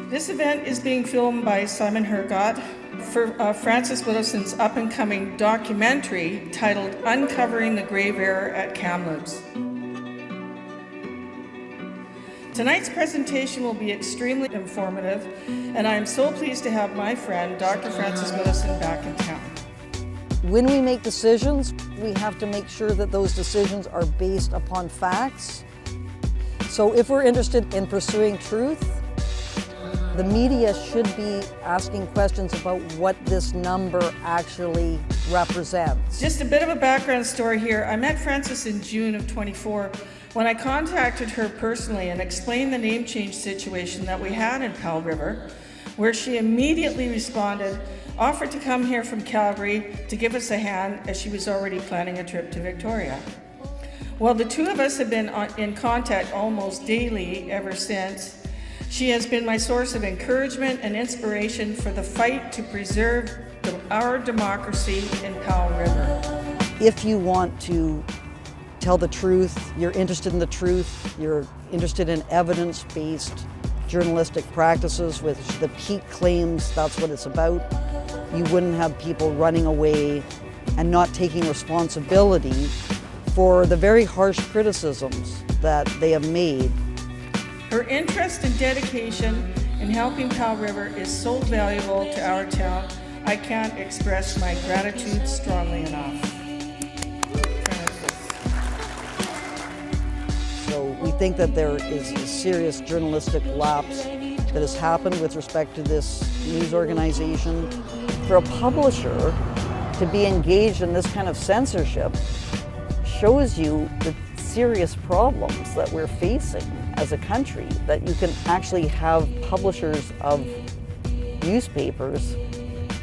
This event is being filmed by Simon Hergott for Frances Widdowson's up-and-coming documentary titled Uncovering the Grave Error at Kamloops. Tonight's presentation will be extremely informative, and I am so pleased to have my friend, Dr. Frances Widdowson, back in town. When we make decisions, we have to make sure that those decisions are based upon facts. So if we're interested in pursuing truth, the media should be asking questions about what this number actually represents. Just a bit of a background story here. I met Frances in June of 24 when I contacted her personally and explained the name change situation that we had in Powell River, where she immediately responded, offered to come here from Calgary to give us a hand, as she was already planning a trip to Victoria. Well, the two of us have been in contact almost daily ever since. She has been my source of encouragement and inspiration for the fight to preserve our democracy in Powell River. If you want to tell the truth, you're interested in the truth, you're interested in evidence-based journalistic practices with the peak claims, that's what it's about. You wouldn't have people running away and not taking responsibility for the very harsh criticisms that they have made. Her interest and dedication in helping Powell River is so valuable to our town, I can't express my gratitude strongly enough. So we think that there is a serious journalistic lapse that has happened with respect to this news organization. For a publisher to be engaged in this kind of censorship shows you the serious problems that we're facing as a country, that you can actually have publishers of newspapers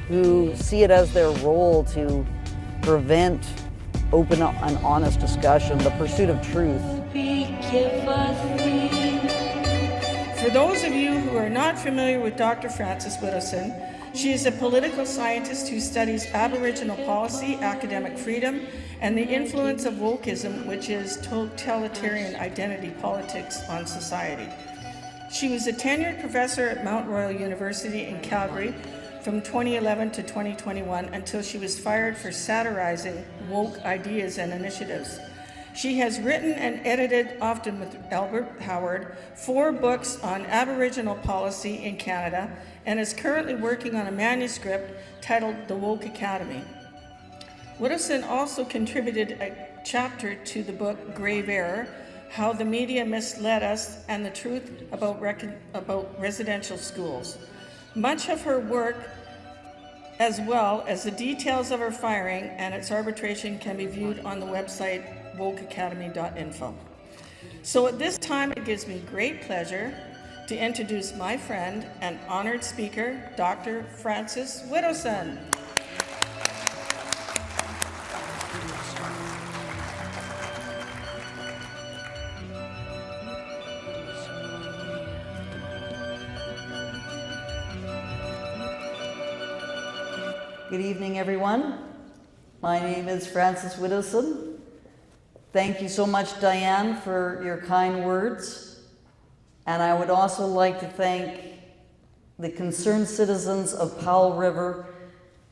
who see it as their role to prevent open and honest discussion, the pursuit of truth. For those of you who are not familiar with Dr. Frances Widdowson, she is a political scientist who studies Aboriginal policy, academic freedom, and the influence of wokeism, which is totalitarian identity politics, on society. She was a tenured professor at Mount Royal University in Calgary from 2011 to 2021 until she was fired for satirizing woke ideas and initiatives. She has written and edited, often with Albert Howard, 4 books on Aboriginal policy in Canada and is currently working on a manuscript titled The Woke Academy. Widdowson also contributed a chapter to the book Grave Error, How the Media Misled Us and the Truth about Residential Schools. Much of her work, as well as the details of her firing and its arbitration, can be viewed on the website wokeacademy.info. So at this time, it gives me great pleasure to introduce my friend and honored speaker, Dr. Frances Widdowson. Good evening, everyone. My name is Frances Widdowson. Thank you so much, Diane, for your kind words. And I would also like to thank the concerned citizens of Powell River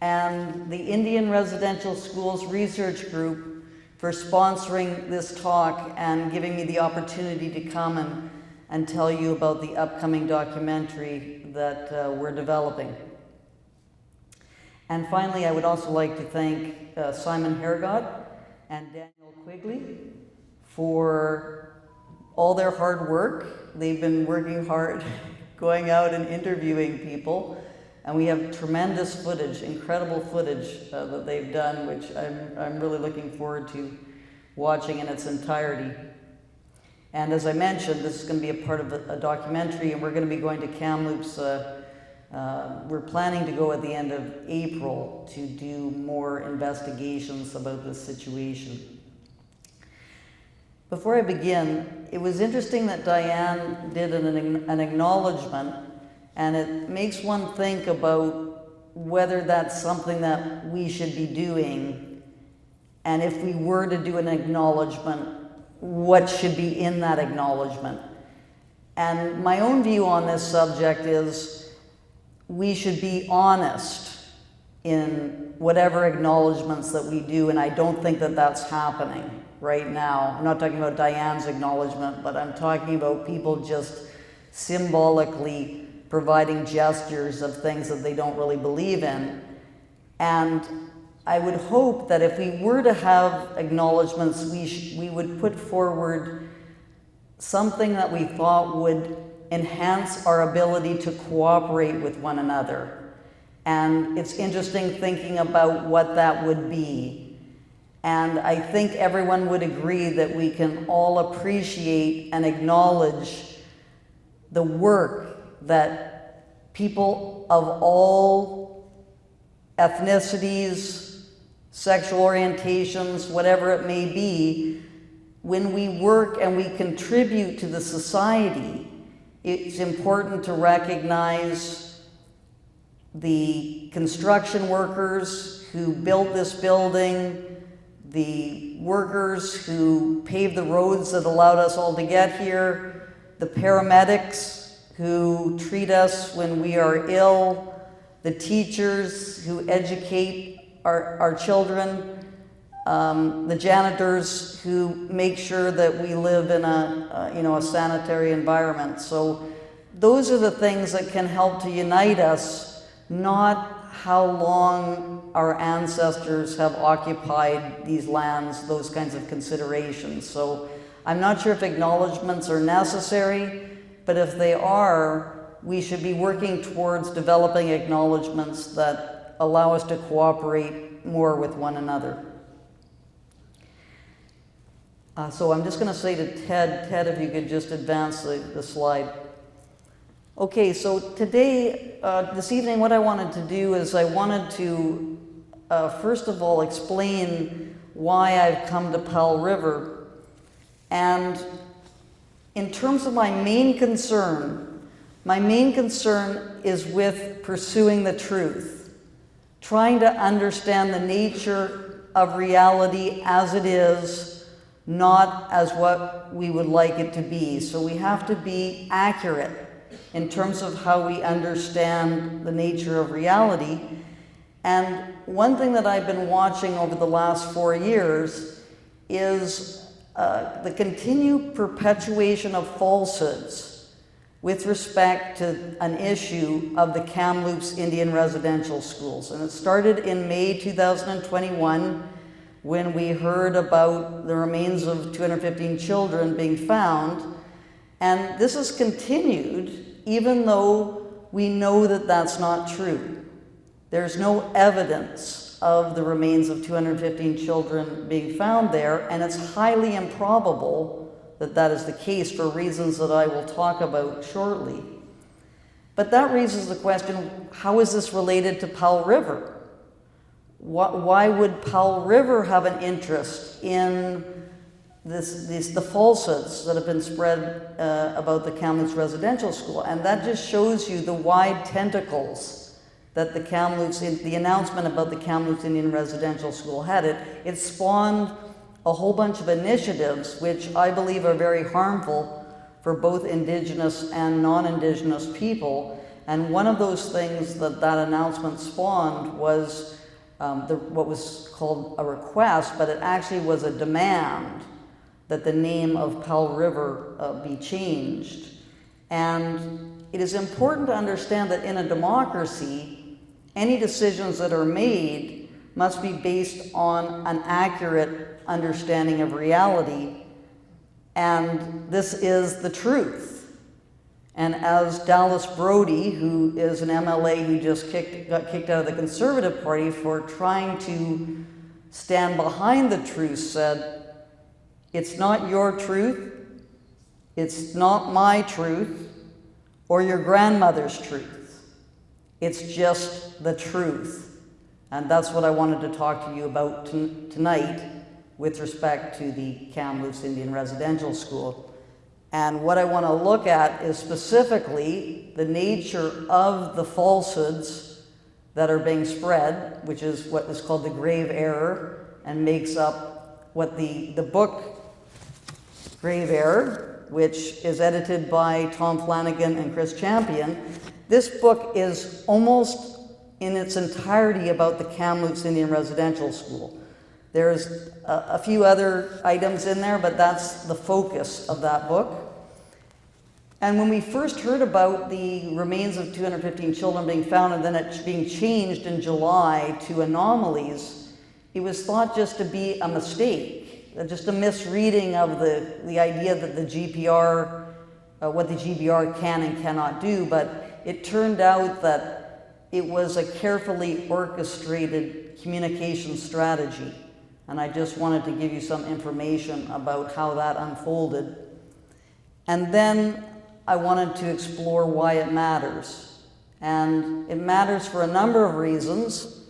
and the Indian Residential Schools Research Group for sponsoring this talk and giving me the opportunity to come and tell you about the upcoming documentary that we're developing. And finally, I would also like to thank Simon Hergott and Daniel Quigley for all their hard work. They've been working hard, going out and interviewing people, and we have tremendous footage, incredible footage that they've done, which I'm really looking forward to watching in its entirety. And as I mentioned, this is going to be a part of a documentary, and we're going to be going to Kamloops. We're planning to go at the end of April to do more investigations about this situation. Before I begin, it was interesting that Diane did an acknowledgement, and it makes one think about whether that's something that we should be doing, and if we were to do an acknowledgement, what should be in that acknowledgement. And my own view on this subject is we should be honest in whatever acknowledgements that we do, and I don't think that that's happening right now. I'm not talking about Diane's acknowledgement, but I'm talking about people just symbolically providing gestures of things that they don't really believe in. And I would hope that if we were to have acknowledgements, we would put forward something that we thought would enhance our ability to cooperate with one another. And it's interesting thinking about what that would be. And I think everyone would agree that we can all appreciate and acknowledge the work that people of all ethnicities, sexual orientations, whatever it may be, when we work and we contribute to the society, it's important to recognize the construction workers who built this building, the workers who paved the roads that allowed us all to get here, the paramedics who treat us when we are ill, the teachers who educate our children, the janitors who make sure that we live in a sanitary environment. So those are the things that can help to unite us, not how long our ancestors have occupied these lands, those kinds of considerations. So I'm not sure if acknowledgements are necessary, but if they are, we should be working towards developing acknowledgements that allow us to cooperate more with one another. So I'm just going to say to Ted, if you could just advance the slide. Okay, so today, this evening, what I wanted to do is I wanted to, first of all, explain why I've come to Powell River. And in terms of my main concern is with pursuing the truth, trying to understand the nature of reality as it is, not as what we would like it to be. So we have to be accurate in terms of how we understand the nature of reality. And one thing that I've been watching over the last 4 years is the continued perpetuation of falsehoods with respect to an issue of the Kamloops Indian residential schools. And it started in May 2021 when we heard about the remains of 215 children being found. And this has continued even though we know that that's not true. There's no evidence of the remains of 215 children being found there, and it's highly improbable that that is the case for reasons that I will talk about shortly. But that raises the question, how is this related to Powell River? Why would Powell River have an interest in the falsehoods that have been spread about the Kamloops residential school? And that just shows you the wide tentacles that the announcement about the Kamloops Indian residential school had. It spawned a whole bunch of initiatives which I believe are very harmful for both Indigenous and non-Indigenous people. And one of those things that announcement spawned was what was called a request, but it actually was a demand that the name of Powell River be changed. And it is important to understand that in a democracy, any decisions that are made must be based on an accurate understanding of reality, and this is the truth. And as Dallas Brody, who is an MLA who just got kicked out of the Conservative Party for trying to stand behind the truth, said, "It's not your truth, it's not my truth, or your grandmother's truth. It's just the truth." And that's what I wanted to talk to you about tonight with respect to the Kamloops Indian Residential School. And what I want to look at is specifically the nature of the falsehoods that are being spread, which is what is called the grave error, and makes up what the book Grave Error, which is edited by Tom Flanagan and Chris Champion. This book is almost in its entirety about the Kamloops Indian Residential School. There's a few other items in there, but that's the focus of that book. And when we first heard about the remains of 215 children being found and then it being changed in July to anomalies, it was thought just to be a mistake, just a misreading of the idea that the GPR, what the GBR can and cannot do, but it turned out that it was a carefully orchestrated communication strategy. And I just wanted to give you some information about how that unfolded. And then I wanted to explore why it matters. And it matters for a number of reasons.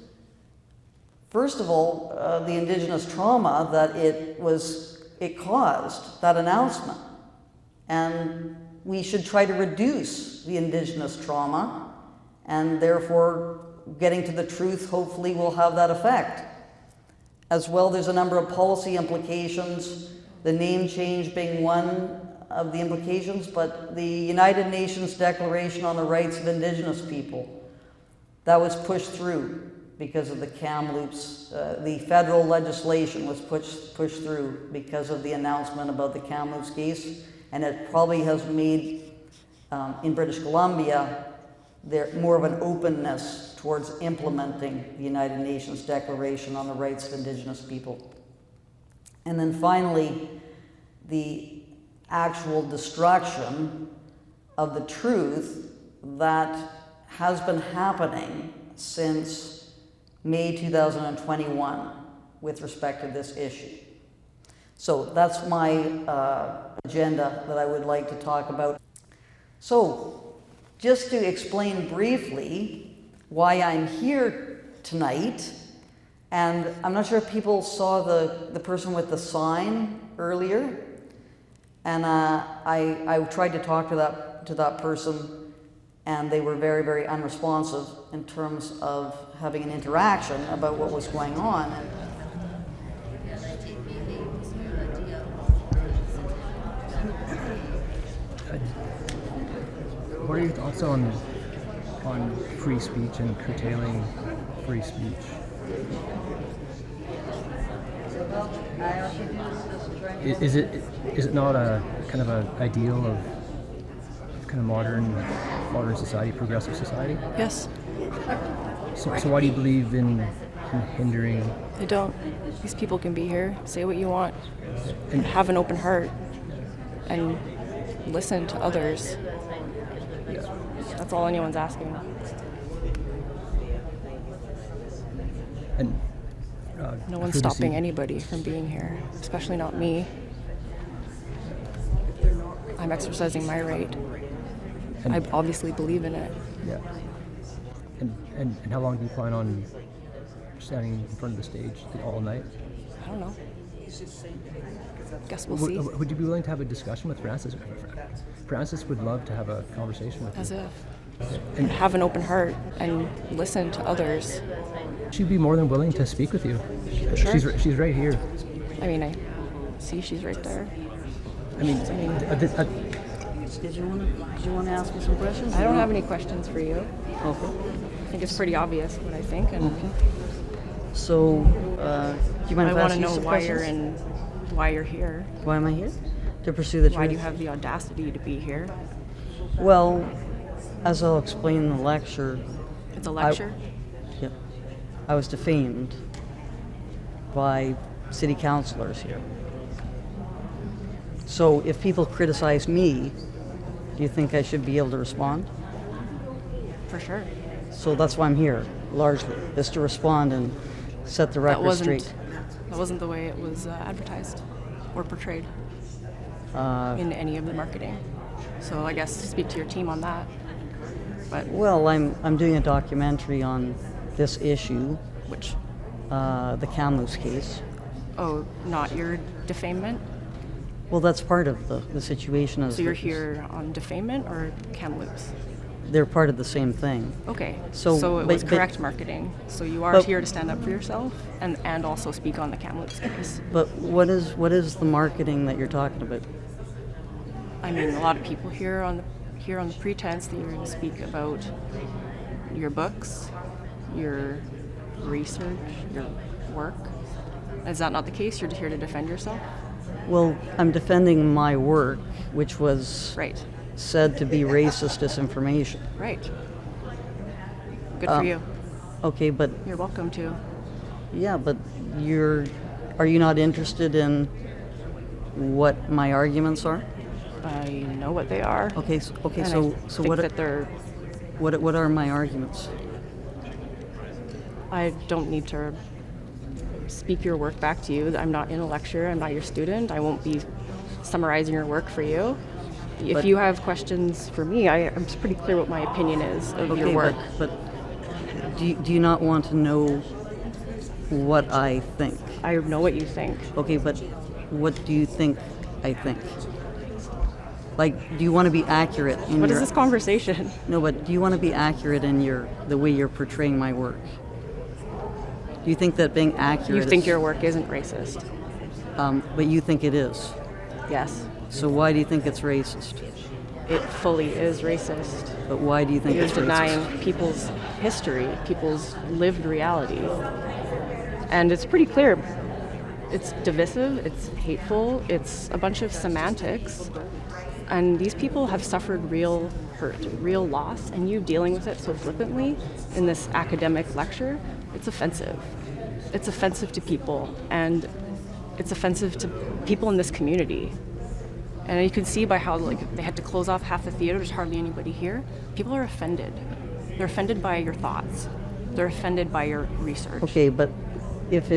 First of all, the Indigenous trauma that it caused, that announcement. And we should try to reduce the Indigenous trauma, and therefore getting to the truth hopefully will have that effect. As well, there's a number of policy implications, the name change being one of the implications, but the United Nations Declaration on the Rights of Indigenous People, that was pushed through because of the Kamloops. The federal legislation was pushed through because of the announcement about the Kamloops case, and it probably has made, in British Columbia, there more of an openness towards implementing the United Nations Declaration on the Rights of Indigenous People. And then finally, the actual destruction of the truth that has been happening since May 2021 with respect to this issue. So that's my agenda that I would like to talk about. So just to explain briefly why I'm here tonight, and I'm not sure if people saw the person with the sign earlier, and I tried to talk to that person, and they were very, very unresponsive in terms of having an interaction about what was going on. What are your thoughts on free speech and curtailing free speech? Is it not a kind of an ideal of kind of modern society, progressive society? Yes. So why do you believe in hindering? I don't. These people can be here, say what you want, and have an open heart, and listen to others. That's all anyone's asking. And no one's stopping anybody from being here, especially not me. I'm exercising my right. I obviously believe in it. Yeah. And how long do you plan on standing in front of the stage? All night? I don't know. Guess we'll see. Would you be willing to have a discussion with Frances? Frances would love to have a conversation with you. As if. And have an open heart and listen to others. She'd be more than willing to speak with you. Sure. She's right here. I mean, I see she's right there. Did you want to ask me some questions? I don't have any questions for you. Okay. I think it's pretty obvious what I think, and So, do you mind I if I want ask to you know some why questions? why you're here. Why am I here? To pursue the truth. Why do you have the audacity to be here? Well, as I'll explain in the lecture, It's a lecture. I was defamed by city councilors here. So if people criticize me, do you think I should be able to respond? For sure. So that's why I'm here, largely, is to respond and set the record straight. That wasn't the way it was advertised or portrayed in any of the marketing. So I guess speak to your team on that. But Well, I'm doing a documentary on this issue, which? the Kamloops case. Oh, not your defamation? Well, that's part of the situation. So you're here on defamation or Kamloops? They're part of the same thing. Okay. So, it was correct marketing. So you are here to stand up for yourself and also speak on the Kamloops case. But what is the marketing that you're talking about? I mean, a lot of people here on the pretense that you're going to speak about your books, your research, your work. Is that not the case? You're here to defend yourself? Well, I'm defending my work, which was Right. said to be racist disinformation. Right. Good for you. Okay, but You're welcome to. yeah, but are you not interested in what my arguments are? I know what they are. Okay, And so I so think that they're. what are my arguments? I don't need to speak your work back to you. I'm not in a lecture. I'm not your student. I won't be summarizing your work for you. If But- you have questions for me, I'm just pretty clear what my opinion is of your work. But do you not want to know what I think? I know what you think. Okay, but what do you think I think? Like, do you want to be accurate in What your... is this conversation? No, but do you want to be accurate in the way you're portraying my work? Do you think that being accurate You think is, your work isn't racist? but you think it is. Yes. So why do you think it's racist? It fully is racist. But why do you think You're it's denying racist? people's history, people's lived reality. And it's pretty clear. It's divisive, it's hateful, it's a bunch of semantics. And these people have suffered real hurt, real loss, and you dealing with it so flippantly in this academic lecture, it's offensive. It's offensive to people, and it's offensive to people in this community. And you can see by how they had to close off half the theater, there's hardly anybody here. People are offended. They're offended by your thoughts. They're offended by your research. Okay, but if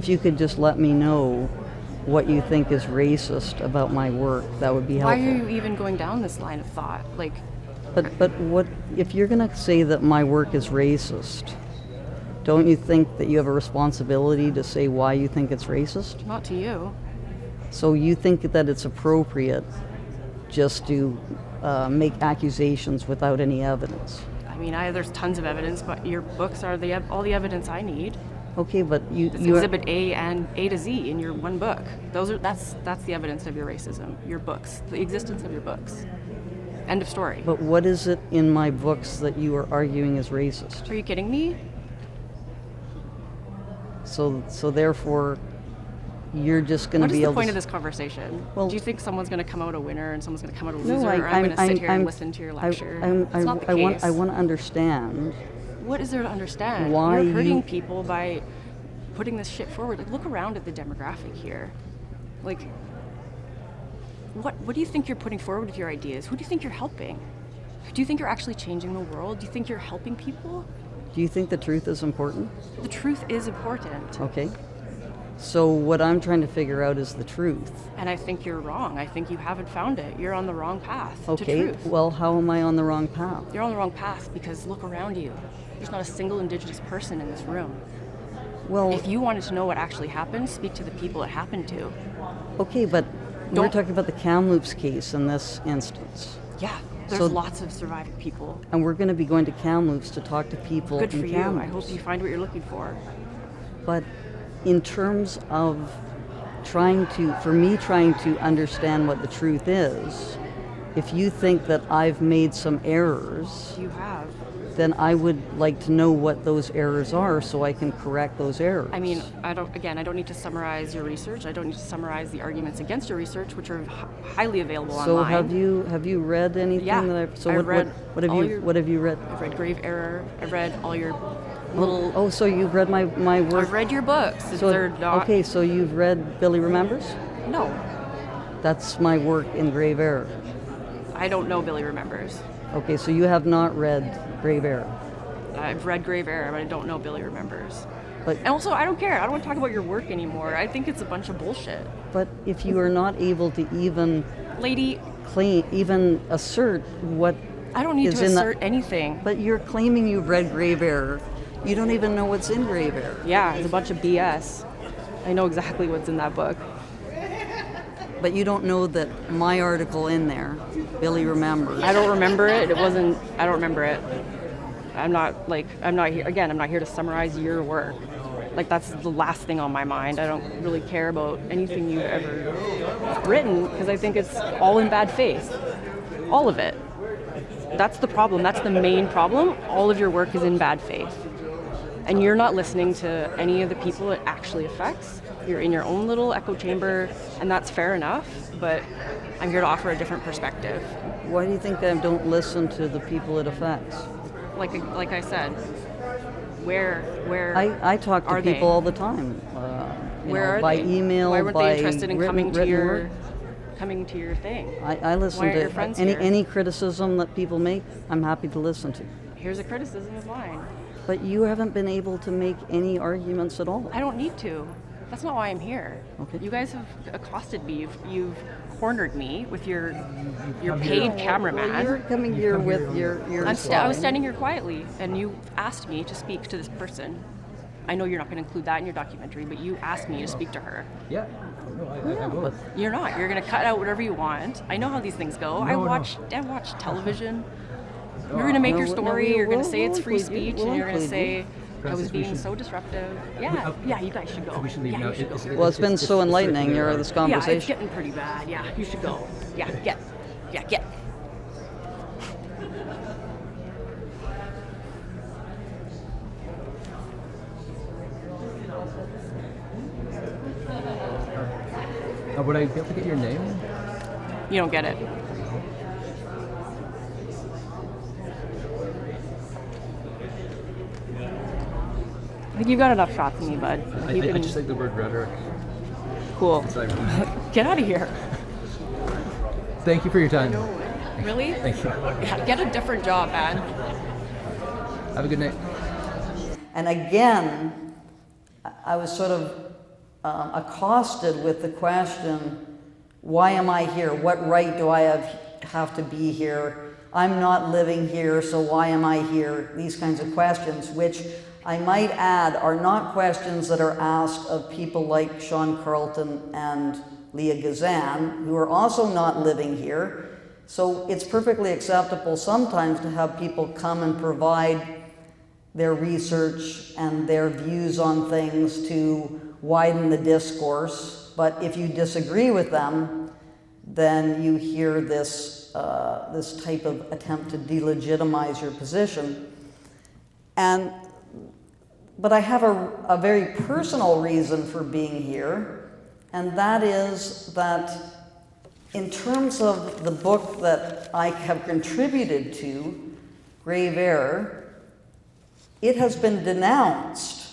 you could just let me know what you think is racist about my work, that would be Why helpful. are you even going down this line of thought? But what if you're going to say that my work is racist? Don't you think that you have a responsibility to say why you think it's racist? Not to you. So you think that it's appropriate just to make accusations without any evidence? I mean, there's tons of evidence, but your books are all the evidence I need. Okay, but It's Exhibit A and A to Z in your one book. That's the evidence of your racism. Your books, the existence of your books. End of story. But what is it in my books that you are arguing is racist? Are you kidding me? So therefore, you're just going to What be is the able point to... of this conversation? Well- Do you think someone's going to come out a winner and someone's going to come out a loser? No, or I'm going to sit here and listen to your lecture? It's not the case. I want to understand What is there to understand? why You're hurting you... people by putting this shit forward. Look around at the demographic here. What do you think you're putting forward with your ideas? Who do you think you're helping? Do you think you're actually changing the world? Do you think you're helping people? Do you think the truth is important? The truth is important. Okay. So what I'm trying to figure out is the truth. And I think you're wrong. I think you haven't found it. You're on the wrong path to Okay, truth. well, how am I on the wrong path? You're on the wrong path because look around you. There's not a single Indigenous person in this room. Well, If you wanted to know what actually happened, speak to the people it happened to. okay, but we're Don't- talking about the Kamloops case in this instance. Yeah, there's So- lots of surviving people. And we're going to be going to Kamloops to talk to people Good in for you. Kamloops. I hope you find what you're looking for. But in terms of trying to understand what the truth is, if you think that I've made some errors, You have. then I would like to know what those errors are so I can correct those errors. I mean, I don't need to summarize your research. I don't need to summarize the arguments against your research, which are highly available so online. have you read anything Yeah, that I've... So I've read what have all you your- what have you read? I've read Grave Error. I've read all your little... Oh, so you've read my work. I've read your books. So They're not... okay, so you've read Billy Remembers? No, That's my work in Grave Error. I don't know Billy Remembers. Okay, so you have not read Grave Error. I've read Grave Error, but I don't know Billy Remembers. But And also, I don't care. I don't want to talk about your work anymore. I think it's a bunch of bullshit. but if you are not able to even Lady, assert what I don't need is to in assert anything. But you're claiming you've read Grave Error. You don't even know what's in Grave Error. Yeah, it's a bunch of BS. I know exactly what's in that book. But you don't know that my article in there, Billy Remembers. I don't remember it. I don't remember it. I'm not here to summarize your work. Like, that's the last thing on my mind. I don't really care about anything you've ever written because I think it's all in bad faith. All of it. That's the problem. That's the main problem. All of your work is in bad faith. And you're not listening to any of the people it actually affects. You're in your own little echo chamber, and that's fair enough, but I'm here to offer a different perspective. Why do you think I don't listen to the people it affects? Like I said, where I talk to are people they? all the time. Where are by they? email, Why weren't by they interested in written coming to your thing? I listen Why aren't your to friends here? any criticism that people make. I'm happy to listen to. Here's a criticism of mine. But you haven't been able to make any arguments at all. I don't need to. That's not why I'm here. Okay. You guys have accosted me. You've cornered me with your paid cameraman. Well, you're coming here with your I was slide. standing here quietly, and you asked me to speak to this person. I know you're not going to include that in your documentary, but you asked me to speak to her. Yeah. No, I will. You're not. You're going to cut out whatever you want. I know how these things go. I watch television. You're going to make your story. You're going to say it's free speech, and you're going to say I was being so disruptive. Yeah, you guys should go. We should leave now. Well, it's been so enlightening, this Yeah, it's conversation. getting pretty bad. Yeah, you should go. Yeah, get. Would I be able to get your name? You don't get it. I think you've got enough shots in me, bud. I just like the word rhetoric. Cool. Sorry. Get out of here. Thank you for your time. Really? Thank you. Yeah, get a different job, man. Have a good night. And again, I was sort of accosted with the question, why am I here? What right do I have to be here? I'm not living here, so why am I here? These kinds of questions, which I might add are not questions that are asked of people like Sean Carlton and Leah Gazan, who are also not living here. So it's perfectly acceptable sometimes to have people come and provide their research and their views on things to widen the discourse. But if you disagree with them, then you hear this this type of attempt to delegitimize your position. But I have a very personal reason for being here, and that is that in terms of the book that I have contributed to, Grave Error, it has been denounced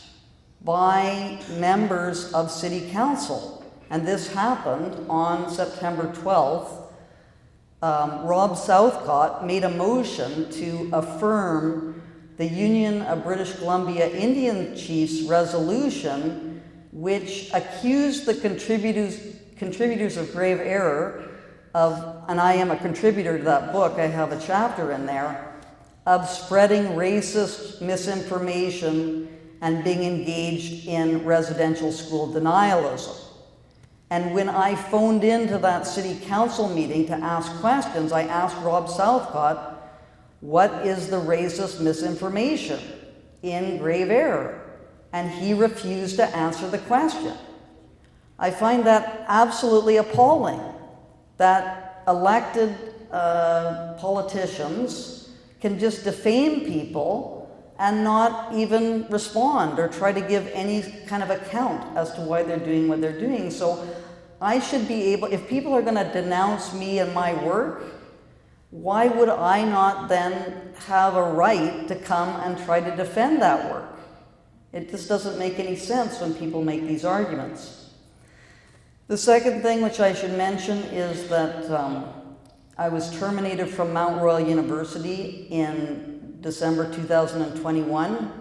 by members of City Council. And this happened on September 12th. Rob Southcott made a motion to affirm the Union of British Columbia Indian Chiefs resolution, which accused the contributors of Grave Error of, and I am a contributor to that book, I have a chapter in there, of spreading racist misinformation and being engaged in residential school denialism. And when I phoned into that city council meeting to ask questions, I asked Rob Southcott, what is the racist misinformation in Grave Error? And he refused to answer the question. I find that absolutely appalling, that elected politicians can just defame people and not even respond or try to give any kind of account as to why they're doing what they're doing. So I should be able, if people are going to denounce me and my work, why would I not then have a right to come and try to defend that work? It just doesn't make any sense when people make these arguments. The second thing which I should mention is that I was terminated from Mount Royal University in December 2021,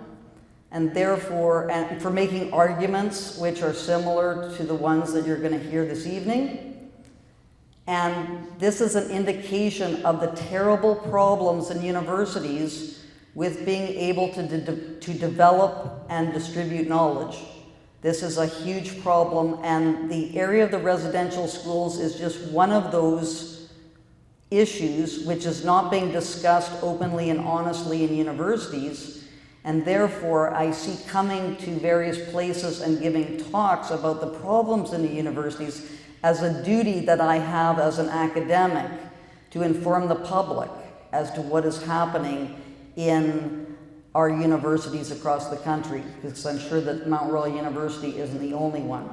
and therefore, and for making arguments which are similar to the ones that you're going to hear this evening. And this is an indication of the terrible problems in universities with being able to develop and distribute knowledge. This is a huge problem, and the area of the residential schools is just one of those issues which is not being discussed openly and honestly in universities. And therefore, I see coming to various places and giving talks about the problems in the universities as a duty that I have as an academic to inform the public as to what is happening in our universities across the country, because I'm sure that Mount Royal University isn't the only one.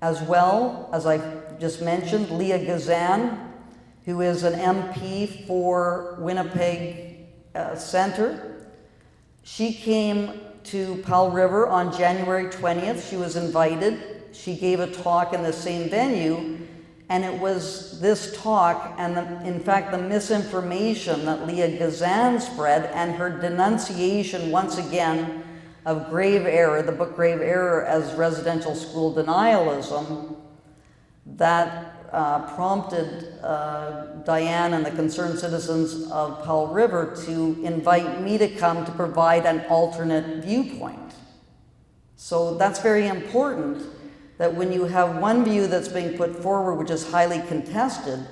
As well, as I just mentioned, Leah Gazan, who is an MP for Winnipeg Centre. She came to Powell River on January 20th. She was invited. She gave a talk in the same venue, and it was this talk and, in fact, the misinformation that Leah Gazan spread and her denunciation, once again, of grave error, the book Grave Error as residential school denialism, that prompted Diane and the concerned citizens of Powell River to invite me to come to provide an alternate viewpoint. So that's very important, that when you have one view that's being put forward which is highly contested,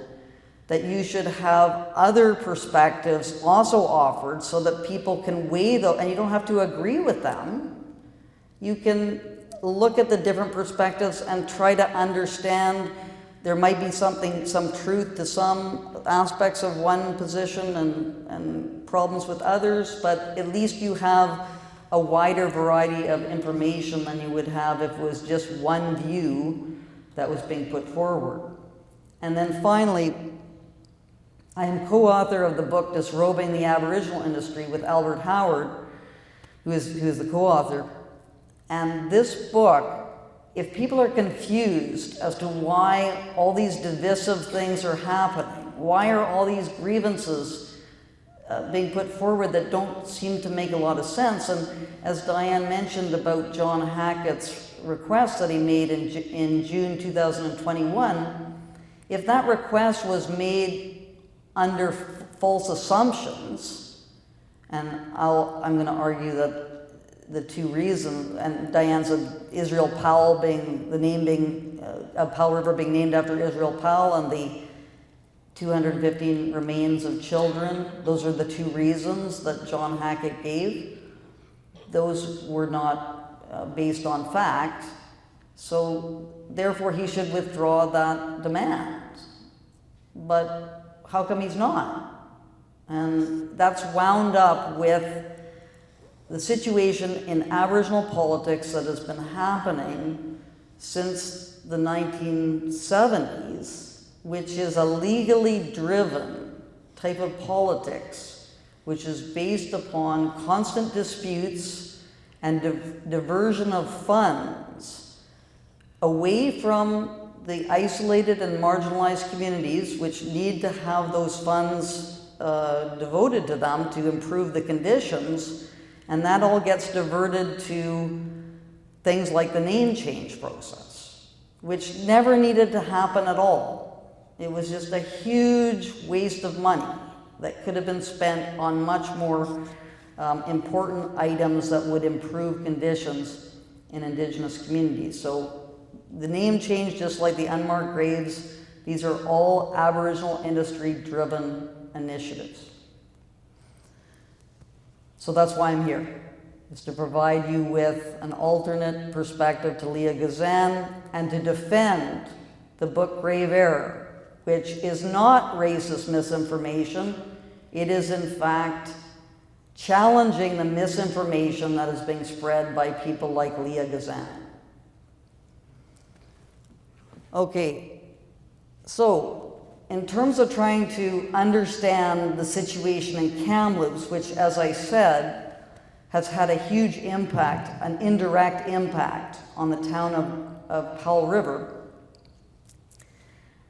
that you should have other perspectives also offered so that people can weigh those, and you don't have to agree with them. You can look at the different perspectives and try to understand. There might be some truth to some aspects of one position and problems with others, but at least you have a wider variety of information than you would have if it was just one view that was being put forward. And then finally, I am co-author of the book Disrobing the Aboriginal Industry with Albert Howard, who is the co-author. And this book, if people are confused as to why all these divisive things are happening, why are all these grievances being put forward that don't seem to make a lot of sense, and as Diane mentioned about John Hackett's request that he made in June 2021, if that request was made under false assumptions, and I'm going to argue that the two reasons, and Diane said Israel Powell Powell River being named after Israel Powell, and the 215 remains of children, those are the two reasons that John Hackett gave. Those were not based on fact, so therefore he should withdraw that demand. But how come he's not? And that's wound up with the situation in Aboriginal politics that has been happening since the 1970s, which is a legally driven type of politics, which is based upon constant disputes and diversion of funds away from the isolated and marginalized communities, which need to have those funds devoted to them to improve the conditions. And that all gets diverted to things like the name change process, which never needed to happen at all. It was just a huge waste of money that could have been spent on much more important items that would improve conditions in Indigenous communities. So the name change, just like the unmarked graves, these are all Aboriginal industry-driven initiatives. So that's why I'm here, is to provide you with an alternate perspective to Leah Gazan and to defend the book Grave Error, which is not racist misinformation. It is, in fact, challenging the misinformation that is being spread by people like Leah Gazan. Okay, so in terms of trying to understand the situation in Kamloops, which, as I said, has had a huge impact, an indirect impact on the town of Powell River,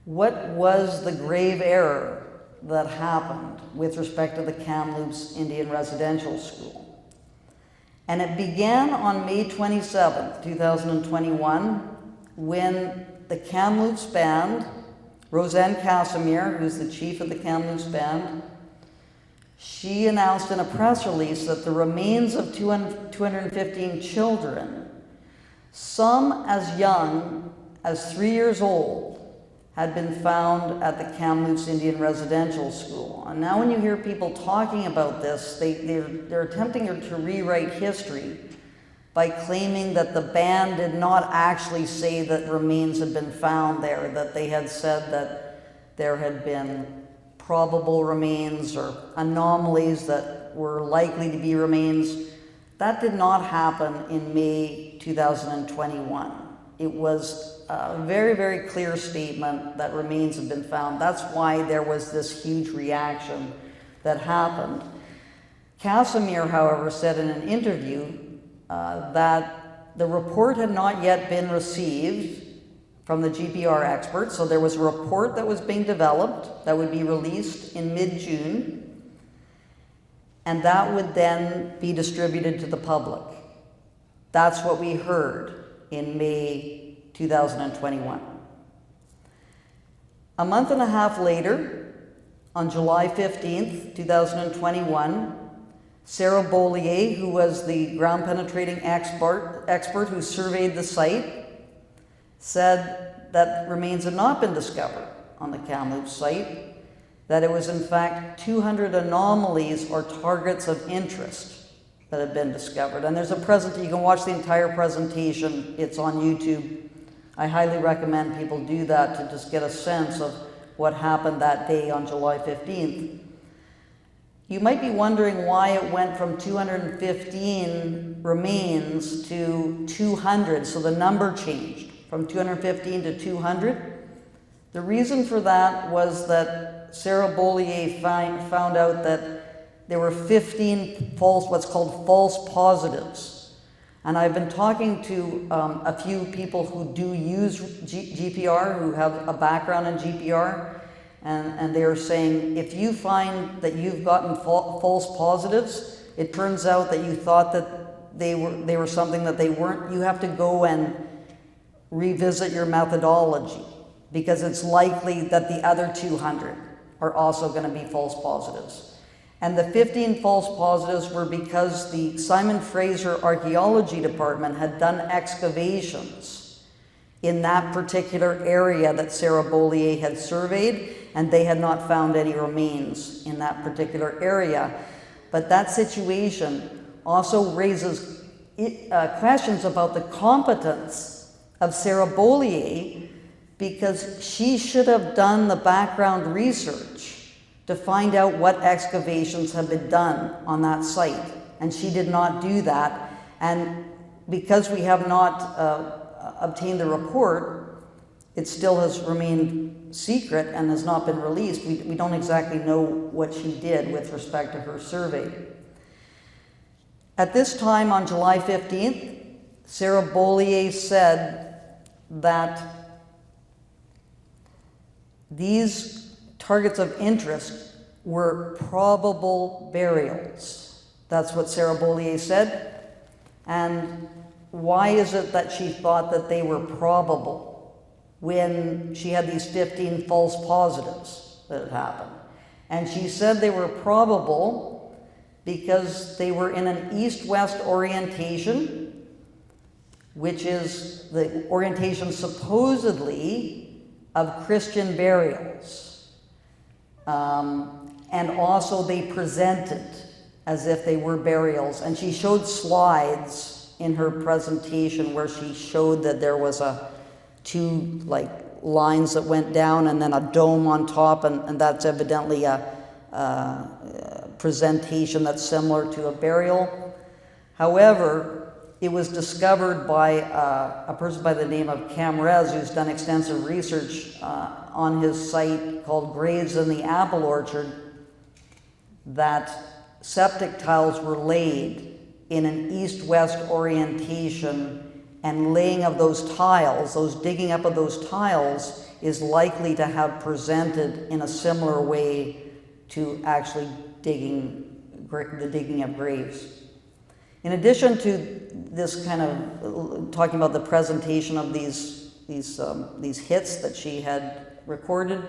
what was the grave error that happened with respect to the Kamloops Indian Residential School? And it began on May 27th, 2021, when the Kamloops Band, Roseanne Casimir, who's the chief of the Kamloops Band, she announced in a press release that the remains of 215 children, some as young as 3 years old, had been found at the Kamloops Indian Residential School. And now when you hear people talking about this, they're attempting to rewrite history by claiming that the band did not actually say that remains had been found there, that they had said that there had been probable remains or anomalies that were likely to be remains. That did not happen in May 2021. It was a very, very clear statement that remains had been found. That's why there was this huge reaction that happened. Casimir, however, said in an interview that the report had not yet been received from the GPR experts, so there was a report that was being developed that would be released in mid-June, and that would then be distributed to the public. That's what we heard in May 2021. A month and a half later, on July 15th, 2021, Sarah Bollier, who was the ground penetrating expert who surveyed the site, said that remains had not been discovered on the Kamloops site, that it was in fact 200 anomalies or targets of interest that had been discovered. And there's a you can watch the entire presentation, it's on YouTube. I highly recommend people do that to just get a sense of what happened that day on July 15th. You might be wondering why it went from 215 remains to 200, so the number changed from 215 to 200. The reason for that was that Sarah Bollier found out that there were 15 what's called false positives. And I've been talking to a few people who do use GPR, who have a background in GPR, and they are saying, if you find that you've gotten false positives, it turns out that you thought that they were something that they weren't, you have to go and revisit your methodology, because it's likely that the other 200 are also going to be false positives. And the 15 false positives were because the Simon Fraser Archaeology Department had done excavations in that particular area that Sarah Bollier had surveyed, and they had not found any remains in that particular area. But that situation also raises questions about the competence of Sarah Bollier, because she should have done the background research to find out what excavations have been done on that site. And she did not do that. And because we have not obtained the report, it still has remained secret and has not been released. We don't exactly know what she did with respect to her survey. At this time, on July 15th, Sarah Bollier said that these targets of interest were probable burials. That's what Sarah Bollier said. And why is it that she thought that they were probable when she had these 15 false positives that had happened? And she said they were probable because they were in an east-west orientation, which is the orientation supposedly of Christian burials. And also they presented as if they were burials. And she showed slides in her presentation where she showed that there was two lines that went down and then a dome on top, and that's evidently a presentation that's similar to a burial. However, it was discovered by a person by the name of Camrez, who's done extensive research on his site called Graves in the Apple Orchard, that septic tiles were laid in an east-west orientation, and laying of those tiles, those digging up of those tiles, is likely to have presented in a similar way to actually the digging of graves. In addition to this kind of talking about the presentation of these hits that she had recorded,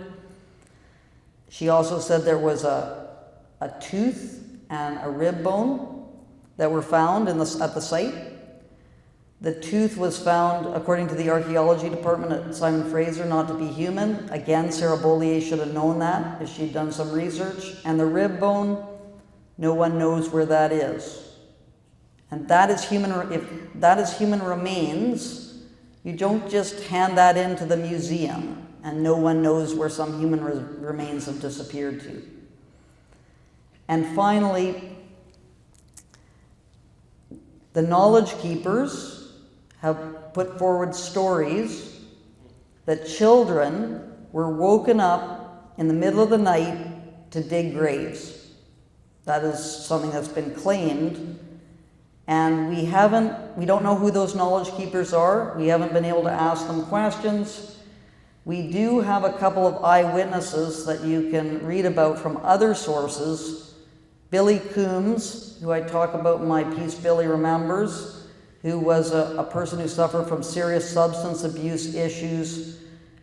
she also said there was a tooth and a rib bone that were found at the site. The tooth was found, according to the archaeology department at Simon Fraser, not to be human. Again, Sarah Bollier should have known that if she'd done some research. And the rib bone, no one knows where that is. And that is human. If that is human remains, you don't just hand that into the museum and no one knows where some human remains have disappeared to. And finally, the knowledge keepers have put forward stories that children were woken up in the middle of the night to dig graves. That is something that's been claimed, and we don't know who those knowledge keepers are. We haven't been able to ask them questions. We do have a couple of eyewitnesses that you can read about from other sources. Billy Coombs, who I talk about in my piece, Billy Remembers, who was a person who suffered from serious substance abuse issues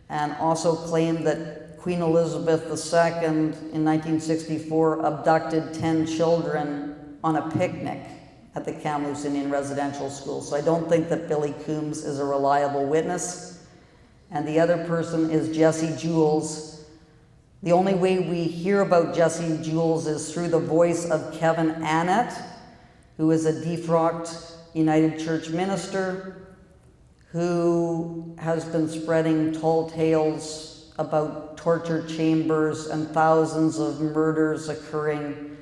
and also claimed that Queen Elizabeth II in 1964 abducted 10 children on a picnic at the Kamloops Indian Residential School. So I don't think that Billy Coombs is a reliable witness. And the other person is Jesse Jules. The only way we hear about Jesse Jules is through the voice of Kevin Annett, who is a defrocked United Church minister who has been spreading tall tales about torture chambers and thousands of murders occurring,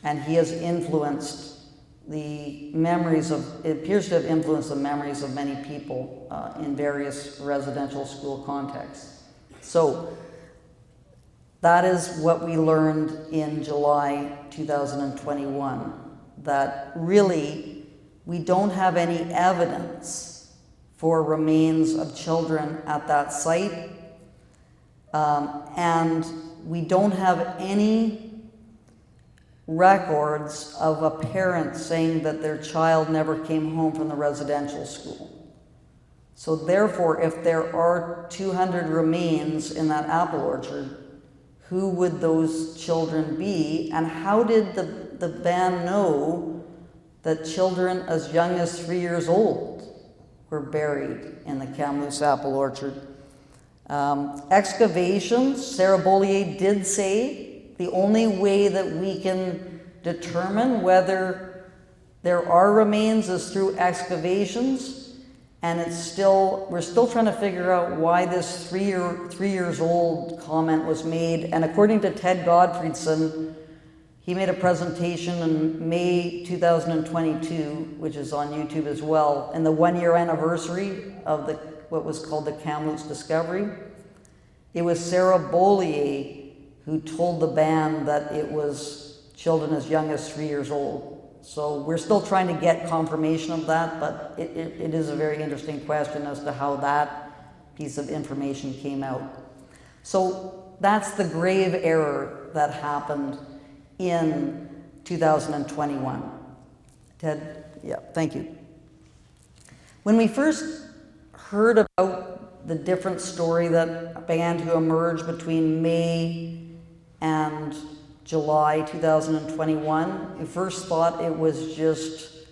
and he has influenced the memories of, it appears to have influenced the memories of many people in various residential school contexts. So that is what we learned in July 2021, that really we don't have any evidence for remains of children at that site, and we don't have any records of a parent saying that their child never came home from the residential school. So therefore, if there are 200 remains in that apple orchard, who would those children be, and how did the band know that children as young as 3 years old were buried in the Kamloops apple orchard? Excavations, Sarah Bollier did say the only way that we can determine whether there are remains is through excavations, and we're still trying to figure out why this 3 years old comment was made. And according to Ted Gottfriedson, he made a presentation in May 2022, which is on YouTube as well, in the 1-year anniversary of what was called the Kamloops discovery. It was Sarah Bollier who told the band that it was children as young as 3 years old. So we're still trying to get confirmation of that, but it is a very interesting question as to how that piece of information came out. So that's the grave error that happened in 2021. Ted, yeah, thank you. When we first heard about the different story that began to emerge between May and July 2021, we first thought it was just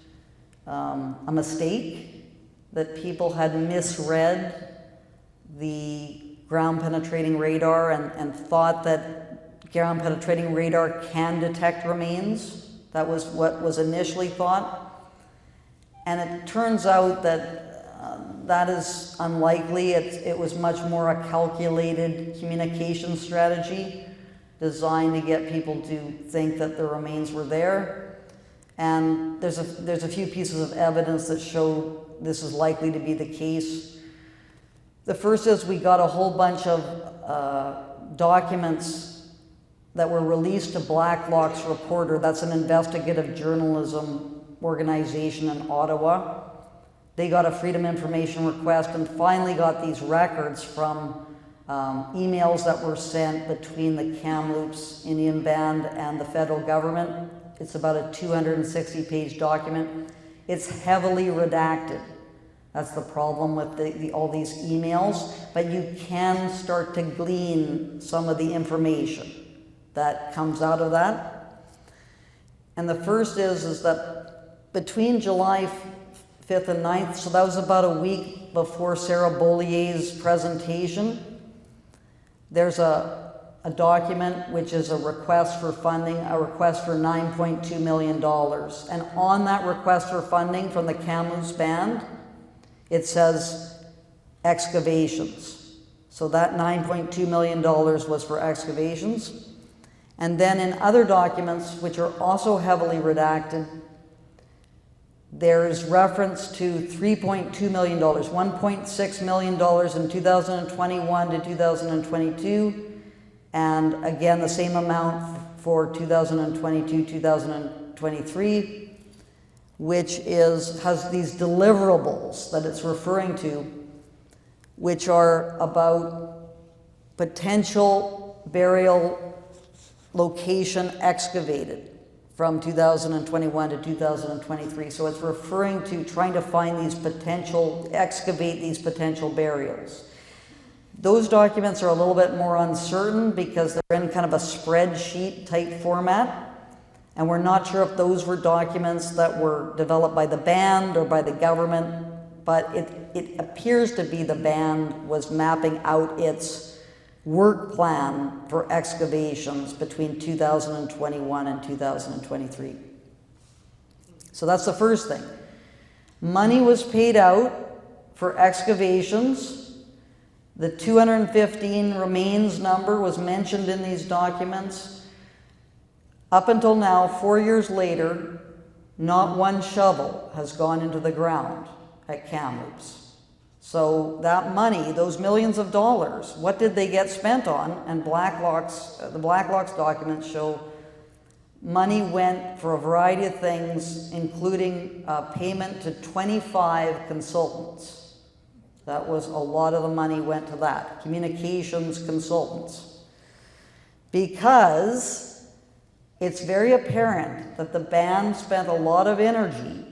a mistake, that people had misread the ground penetrating radar and thought that ground penetrating radar can detect remains. That was what was initially thought. And it turns out that that is unlikely. It was much more a calculated communication strategy designed to get people to think that the remains were there. And there's a few pieces of evidence that show this is likely to be the case. The first is we got a whole bunch of documents that were released to Blacklock's Reporter. That's an investigative journalism organization in Ottawa. They got a Freedom Information request and finally got these records from emails that were sent between the Kamloops Indian Band and the federal government. It's about a 260-page document. It's heavily redacted. That's the problem with all these emails, but you can start to glean some of the information that comes out of that. And the first is that between July 5th and 9th, so that was about a week before Sarah Bollier's presentation. There's a document which is a request for funding, a request for $9.2 million. And on that request for funding from the Kamloops Band, it says excavations. So that $9.2 million was for excavations. And then in other documents, which are also heavily redacted, there's reference to $3.2 million, $1.6 million in 2021 to 2022, and again the same amount for 2022, 2023, which has these deliverables that it's referring to, which are about potential burial location excavated from 2021 to 2023. So it's referring to trying to find excavate these potential burials. Those documents are a little bit more uncertain because they're in kind of a spreadsheet type format. And we're not sure if those were documents that were developed by the band or by the government, but it appears to be the band was mapping out its work plan for excavations between 2021 and 2023. So that's the first thing. Money was paid out for excavations. The 215 remains number was mentioned in these documents. Up until now, 4 years later, not one shovel has gone into the ground at Kamloops. So that money, those millions of dollars, what did they get spent on? And the Blacklock's documents show money went for a variety of things, including payment to 25 consultants. That was a lot of the money went to that, communications consultants. Because it's very apparent that the band spent a lot of energy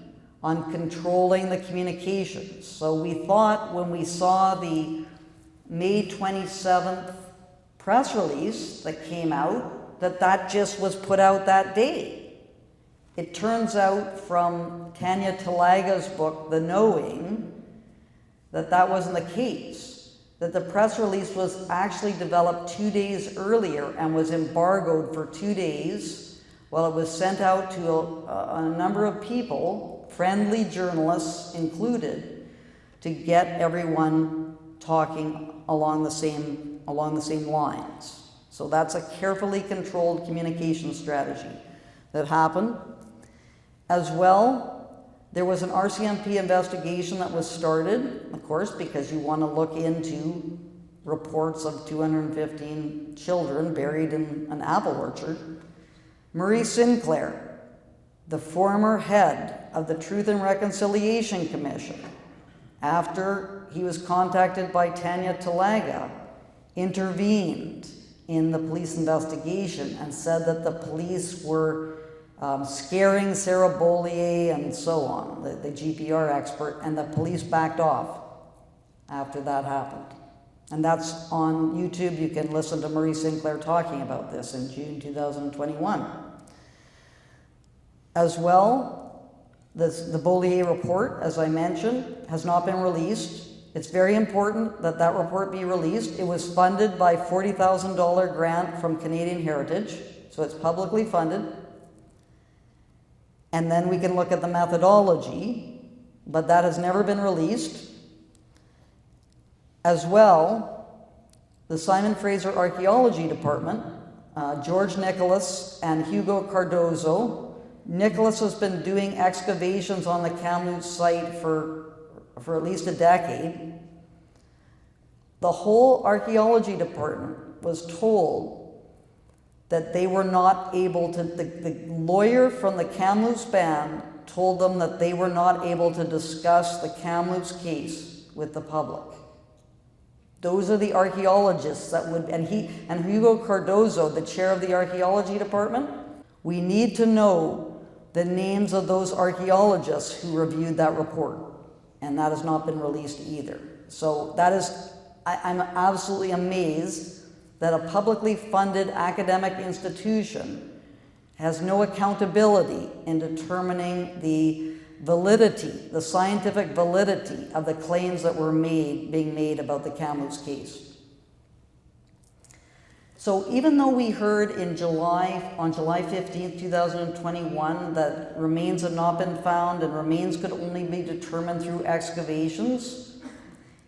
on controlling the communications. So we thought when we saw the May 27th press release that came out, that just was put out that day. It turns out from Tanya Talaga's book, The Knowing, that wasn't the case. That the press release was actually developed 2 days earlier and was embargoed for 2 days while it was sent out to a number of people, friendly journalists included, to get everyone talking along the same lines. So that's a carefully controlled communication strategy that happened. As well, there was an RCMP investigation that was started, of course, because you want to look into reports of 215 children buried in an apple orchard. Murray Sinclair, the former head of the Truth and Reconciliation Commission, after he was contacted by Tanya Talaga, intervened in the police investigation and said that the police were scaring Sarah Bollier and so on, the GPR expert, and the police backed off after that happened. And that's on YouTube. You can listen to Murray Sinclair talking about this in June 2021. As well, the Bollier report, as I mentioned, has not been released. It's very important that that report be released. It was funded by a $40,000 grant from Canadian Heritage, so it's publicly funded. And then we can look at the methodology, but that has never been released. As well, the Simon Fraser Archaeology Department, George Nicholas and Hugo Cardozo. Nicholas has been doing excavations on the Kamloops site for at least a decade. The whole archaeology department was told that they were not able to, the lawyer from the Kamloops band told them that they were not able to discuss the Kamloops case with the public. Those are the archaeologists that would, and Hugo Cardozo, the chair of the archaeology department, we need to know the names of those archaeologists who reviewed that report. And that has not been released either. So that is, I'm absolutely amazed that a publicly funded academic institution has no accountability in determining the validity, the scientific validity of the claims that were being made about the Kamloops case. So even though we heard on July 15th, 2021, that remains had not been found and remains could only be determined through excavations,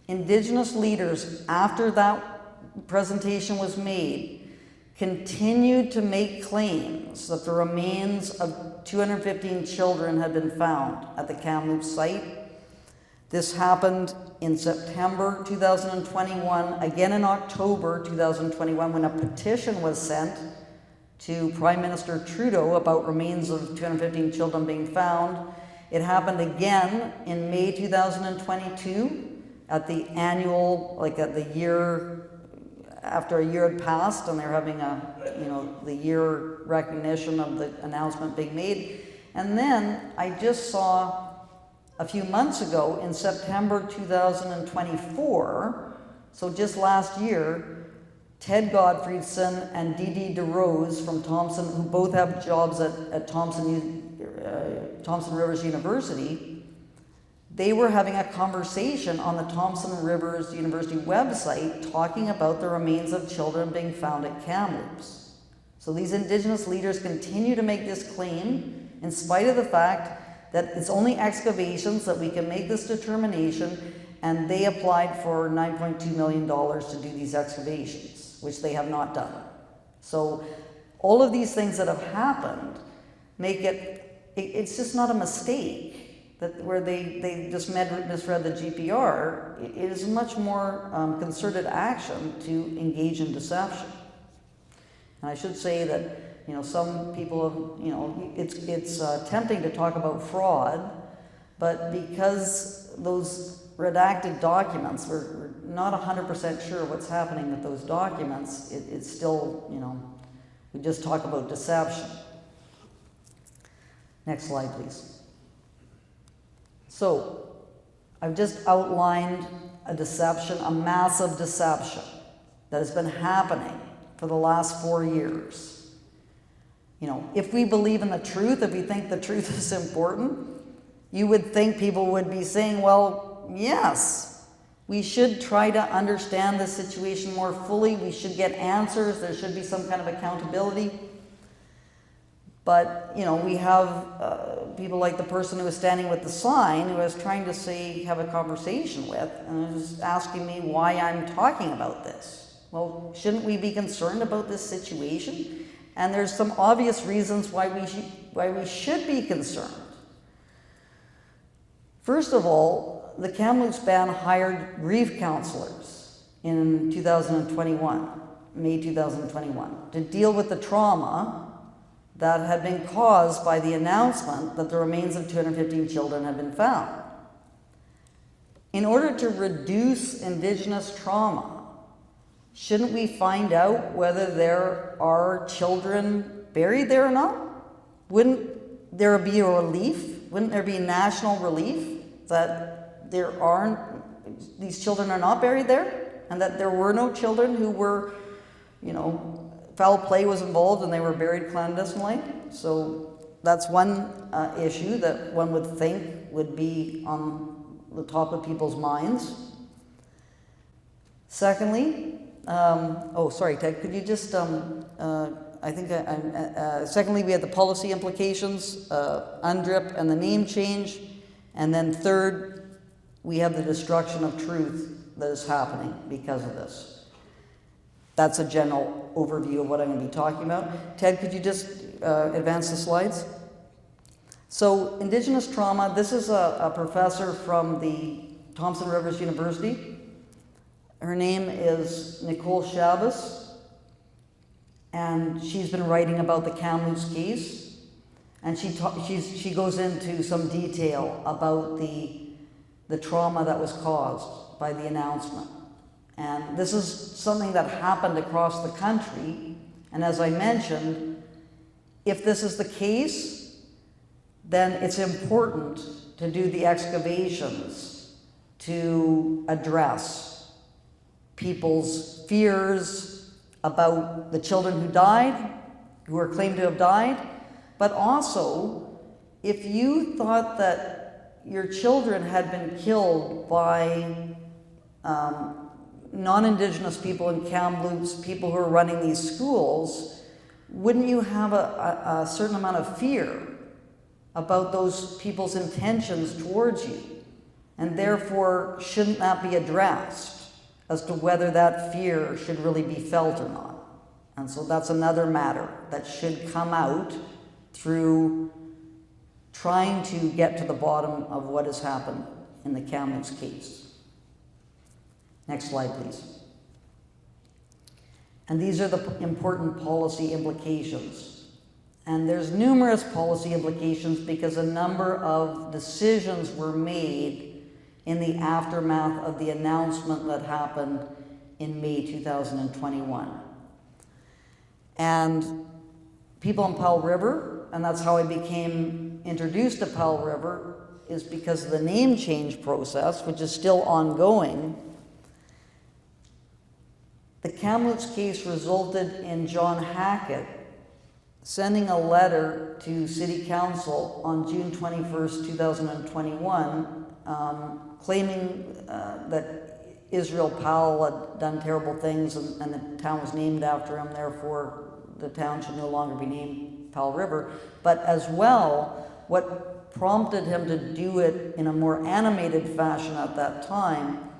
Indigenous leaders, after that presentation was made, continued to make claims that the remains of 215 children had been found at the Kamloops site. This happened in September 2021, again in October 2021, when a petition was sent to Prime Minister Trudeau about remains of 215 children being found. It happened again in May 2022 at the annual, at the year, after a year had passed and they're having the year recognition of the announcement being made. And then I just saw a few months ago, in September 2024, so just last year, Ted Gottfriedson and Dee Dee DeRose from Thompson, who both have jobs at Thompson Rivers University, they were having a conversation on the Thompson Rivers University website talking about the remains of children being found at Kamloops. So these Indigenous leaders continue to make this claim in spite of the fact that it's only excavations that we can make this determination, and they applied for $9.2 million to do these excavations, which they have not done. So all of these things that have happened make it's just not a mistake that where they just misread the GPR. It is much more concerted action to engage in deception. And I should say that some people, it's tempting to talk about fraud, but because those redacted documents, we're not 100% sure what's happening with those documents, it's still, we just talk about deception. Next slide, please. So, I've just outlined a deception, a massive deception that has been happening for the last 4 years. If we believe in the truth, if we think the truth is important, you would think people would be saying, well, yes, we should try to understand the situation more fully. We should get answers. There should be some kind of accountability. But, we have people like the person who was standing with the sign who I was trying to have a conversation with, and was asking me why I'm talking about this. Well, shouldn't we be concerned about this situation? And there's some obvious reasons why we should be concerned. First of all, the Kamloops band hired grief counselors in 2021, May 2021, to deal with the trauma that had been caused by the announcement that the remains of 215 children had been found. In order to reduce Indigenous trauma, shouldn't we find out whether there are children buried there or not? Wouldn't there be a relief? Wouldn't there be national relief that these children are not buried there? And that there were no children who were, foul play was involved and they were buried clandestinely? So that's one issue that one would think would be on the top of people's minds. Secondly, sorry, Ted, could you just, secondly, we had the policy implications, UNDRIP and the name change. And then third, we have the destruction of truth that is happening because of this. That's a general overview of what I'm going to be talking about. Ted, could you just advance the slides? So, Indigenous trauma, this is a professor from the Thompson Rivers University. Her name is Nicole Chavez, and she's been writing about the Kamloops case, and she goes into some detail about the trauma that was caused by the announcement. And this is something that happened across the country, and as I mentioned, if this is the case, then it's important to do the excavations to address people's fears about the children who died, who are claimed to have died, but also, if you thought that your children had been killed by non-Indigenous people in Kamloops, people who are running these schools, wouldn't you have a certain amount of fear about those people's intentions towards you? And therefore, shouldn't that be addressed as to whether that fear should really be felt or not? And so that's another matter that should come out through trying to get to the bottom of what has happened in the Kamloops case. Next slide, please. And these are the important policy implications. And there's numerous policy implications because a number of decisions were made in the aftermath of the announcement that happened in May 2021. And people on Powell River, and that's how I became introduced to Powell River, is because of the name change process, which is still ongoing. The Kamloops case resulted in John Hackett sending a letter to City Council on June 21st, 2021, claiming that Israel Powell had done terrible things and the town was named after him, therefore the town should no longer be named Powell River. But as well, what prompted him to do it in a more animated fashion at that time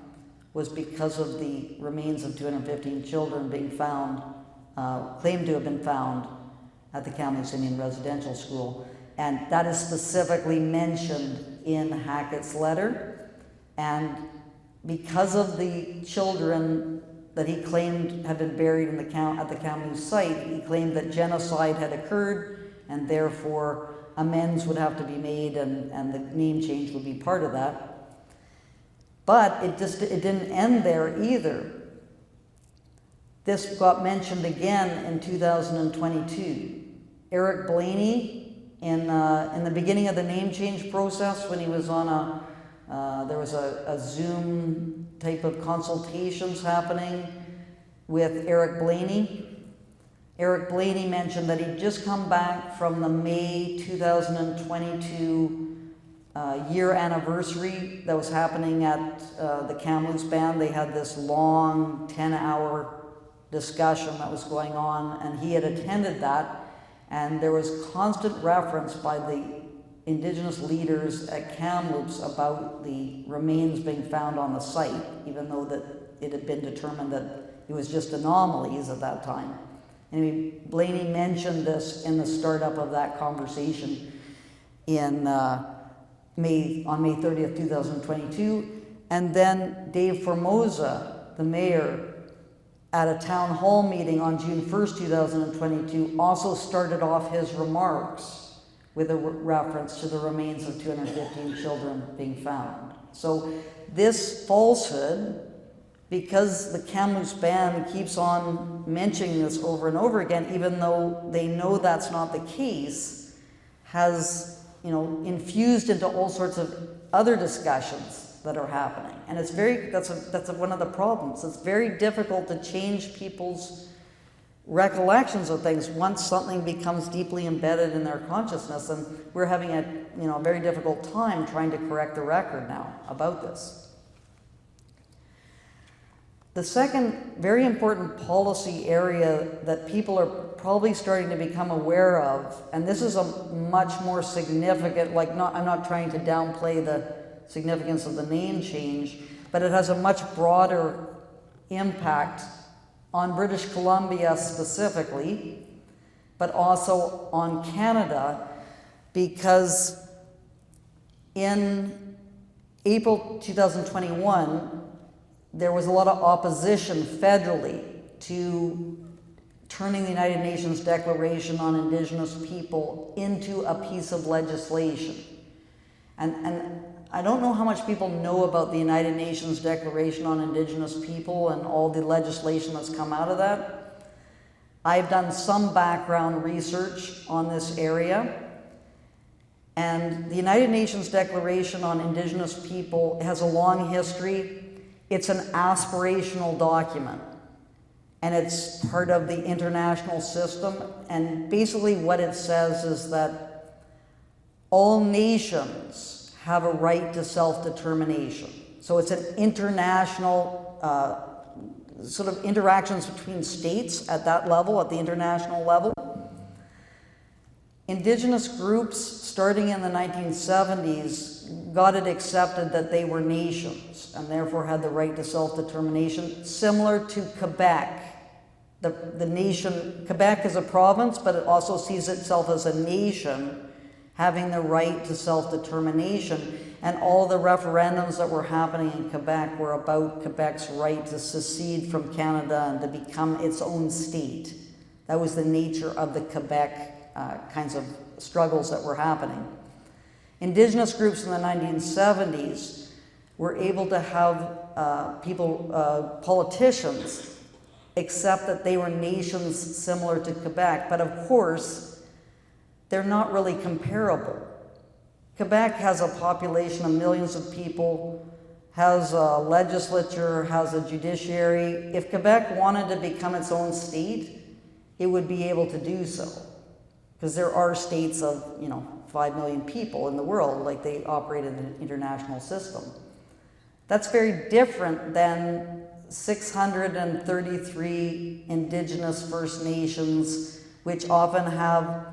was because of the remains of 215 children being found, claimed to have been found at the Kamloops Indian Residential School. And that is specifically mentioned in Hackett's letter. And because of the children that he claimed had been buried in at the Kamloops site, he claimed that genocide had occurred and therefore amends would have to be made and the name change would be part of that. But it didn't end there either. This got mentioned again in 2022. Eric Blaney, in the beginning of the name change process, when he was on there was a Zoom type of consultations happening with Eric Blaney. Eric Blaney mentioned that he'd just come back from the May 2022 year anniversary that was happening at the Kamloops band. They had this long 10-hour discussion that was going on, and he had attended that, and there was constant reference by the Indigenous leaders at Kamloops about the remains being found on the site, even though that it had been determined that it was just anomalies at that time. Anyway, Blaney mentioned this in the startup of that conversation on May 30th, 2022. And then Dave Formosa, the mayor, at a town hall meeting on June 1st, 2022, also started off his remarks with a reference to the remains of 215 children being found. So this falsehood, because the Kamloops band keeps on mentioning this over and over again, even though they know that's not the case, has infused into all sorts of other discussions that are happening. And it's that's one of the problems. It's very difficult to change people's recollections of things once something becomes deeply embedded in their consciousness, and we're having a very difficult time trying to correct the record now about this. The second very important policy area that people are probably starting to become aware of, and this is a much more significant, I'm not trying to downplay the significance of the name change, but it has a much broader impact on British Columbia specifically, but also on Canada, because in April 2021, there was a lot of opposition federally to turning the United Nations Declaration on Indigenous People into a piece of legislation. And I don't know how much people know about the United Nations Declaration on Indigenous People and all the legislation that's come out of that. I've done some background research on this area. And the United Nations Declaration on Indigenous People has a long history. It's an aspirational document, and it's part of the international system. And basically what it says is that all nations have a right to self-determination. So it's an international sort of interactions between states at that level, at the international level. Indigenous groups, starting in the 1970s, got it accepted that they were nations and therefore had the right to self-determination, similar to Quebec. The nation, Quebec is a province, but it also sees itself as a nation having the right to self-determination. And all the referendums that were happening in Quebec were about Quebec's right to secede from Canada and to become its own state. That was the nature of the Quebec kinds of struggles that were happening. Indigenous groups in the 1970s were able to have politicians accept that they were nations similar to Quebec, but of course, they're not really comparable. Quebec has a population of millions of people, has a legislature, has a judiciary. If Quebec wanted to become its own state, it would be able to do so. Because there are states of, 5 million people in the world, like they operate in an international system. That's very different than 633 Indigenous First Nations, which often have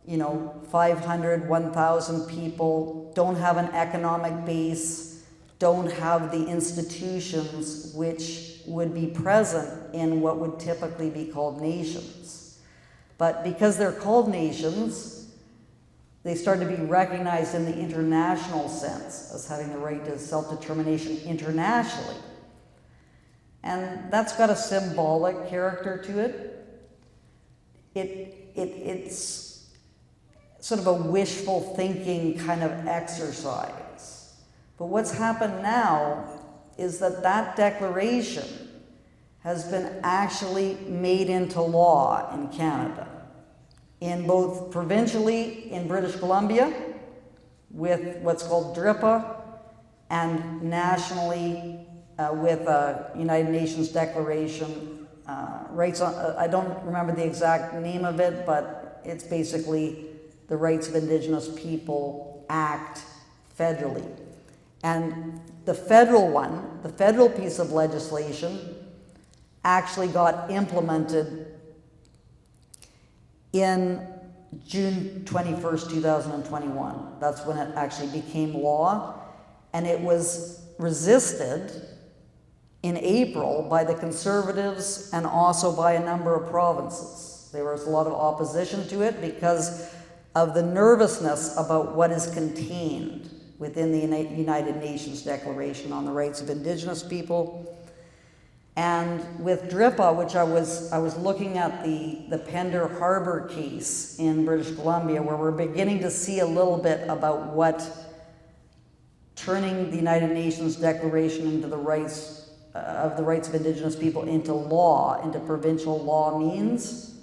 500, 1,000 people, don't have an economic base, don't have the institutions which would be present in what would typically be called nations. But because they're called nations, they start to be recognized in the international sense as having the right to self-determination internationally. And that's got a symbolic character to it. It's sort of a wishful thinking kind of exercise. But what's happened now is that declaration has been actually made into law in Canada, in both provincially in British Columbia with what's called UNDRIP, and nationally with a United Nations Declaration, rights on, I don't remember the exact name of it, but it's basically the Rights of Indigenous People Act federally. And the federal one, the federal piece of legislation, actually got implemented in June 21st, 2021. That's when it actually became law. And it was resisted in April by the Conservatives and also by a number of provinces. There was a lot of opposition to it because of the nervousness about what is contained within the United Nations Declaration on the Rights of Indigenous People. And with DRIPA, which I was looking at the Pender Harbor case in British Columbia, where we're beginning to see a little bit about what turning the United Nations Declaration into the rights of Indigenous people into law, into provincial law means.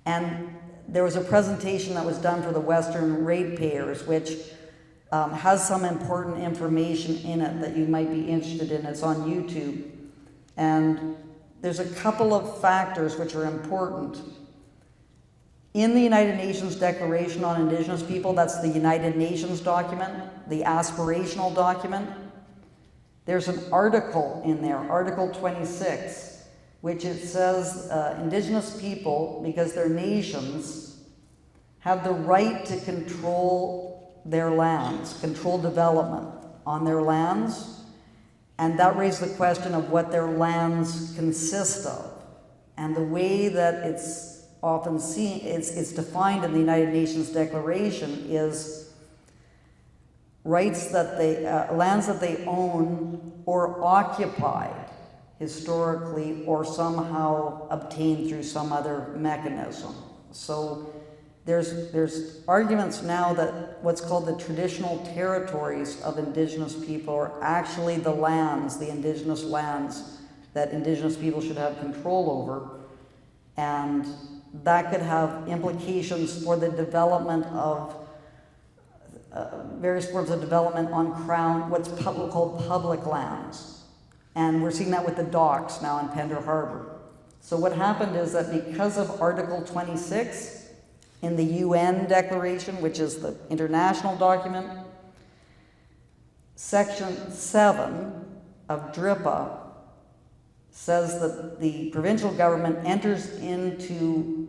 And there was a presentation that was done for the Western ratepayers, which has some important information in it that you might be interested in. It's on YouTube. And there's a couple of factors which are important. In the United Nations Declaration on Indigenous People, that's the United Nations document, the aspirational document, there's an article in there, Article 26, which it says Indigenous people, because they're nations, have the right to control their lands, control development on their lands. And that raised the question of what their lands consist of. And the way that it's often seen, it's defined in the United Nations Declaration is rights that lands that they own or occupied historically or somehow obtained through some other mechanism. So there's arguments now that what's called the traditional territories of Indigenous people are actually the lands, the Indigenous lands that Indigenous people should have control over. And that could have implications for the development of various forms of development on Crown, what's called public lands. And we're seeing that with the docks now in Pender Harbor. So what happened is that because of Article 26, in the UN Declaration, which is the international document, Section 7 of UNDRIP says that the provincial government enters into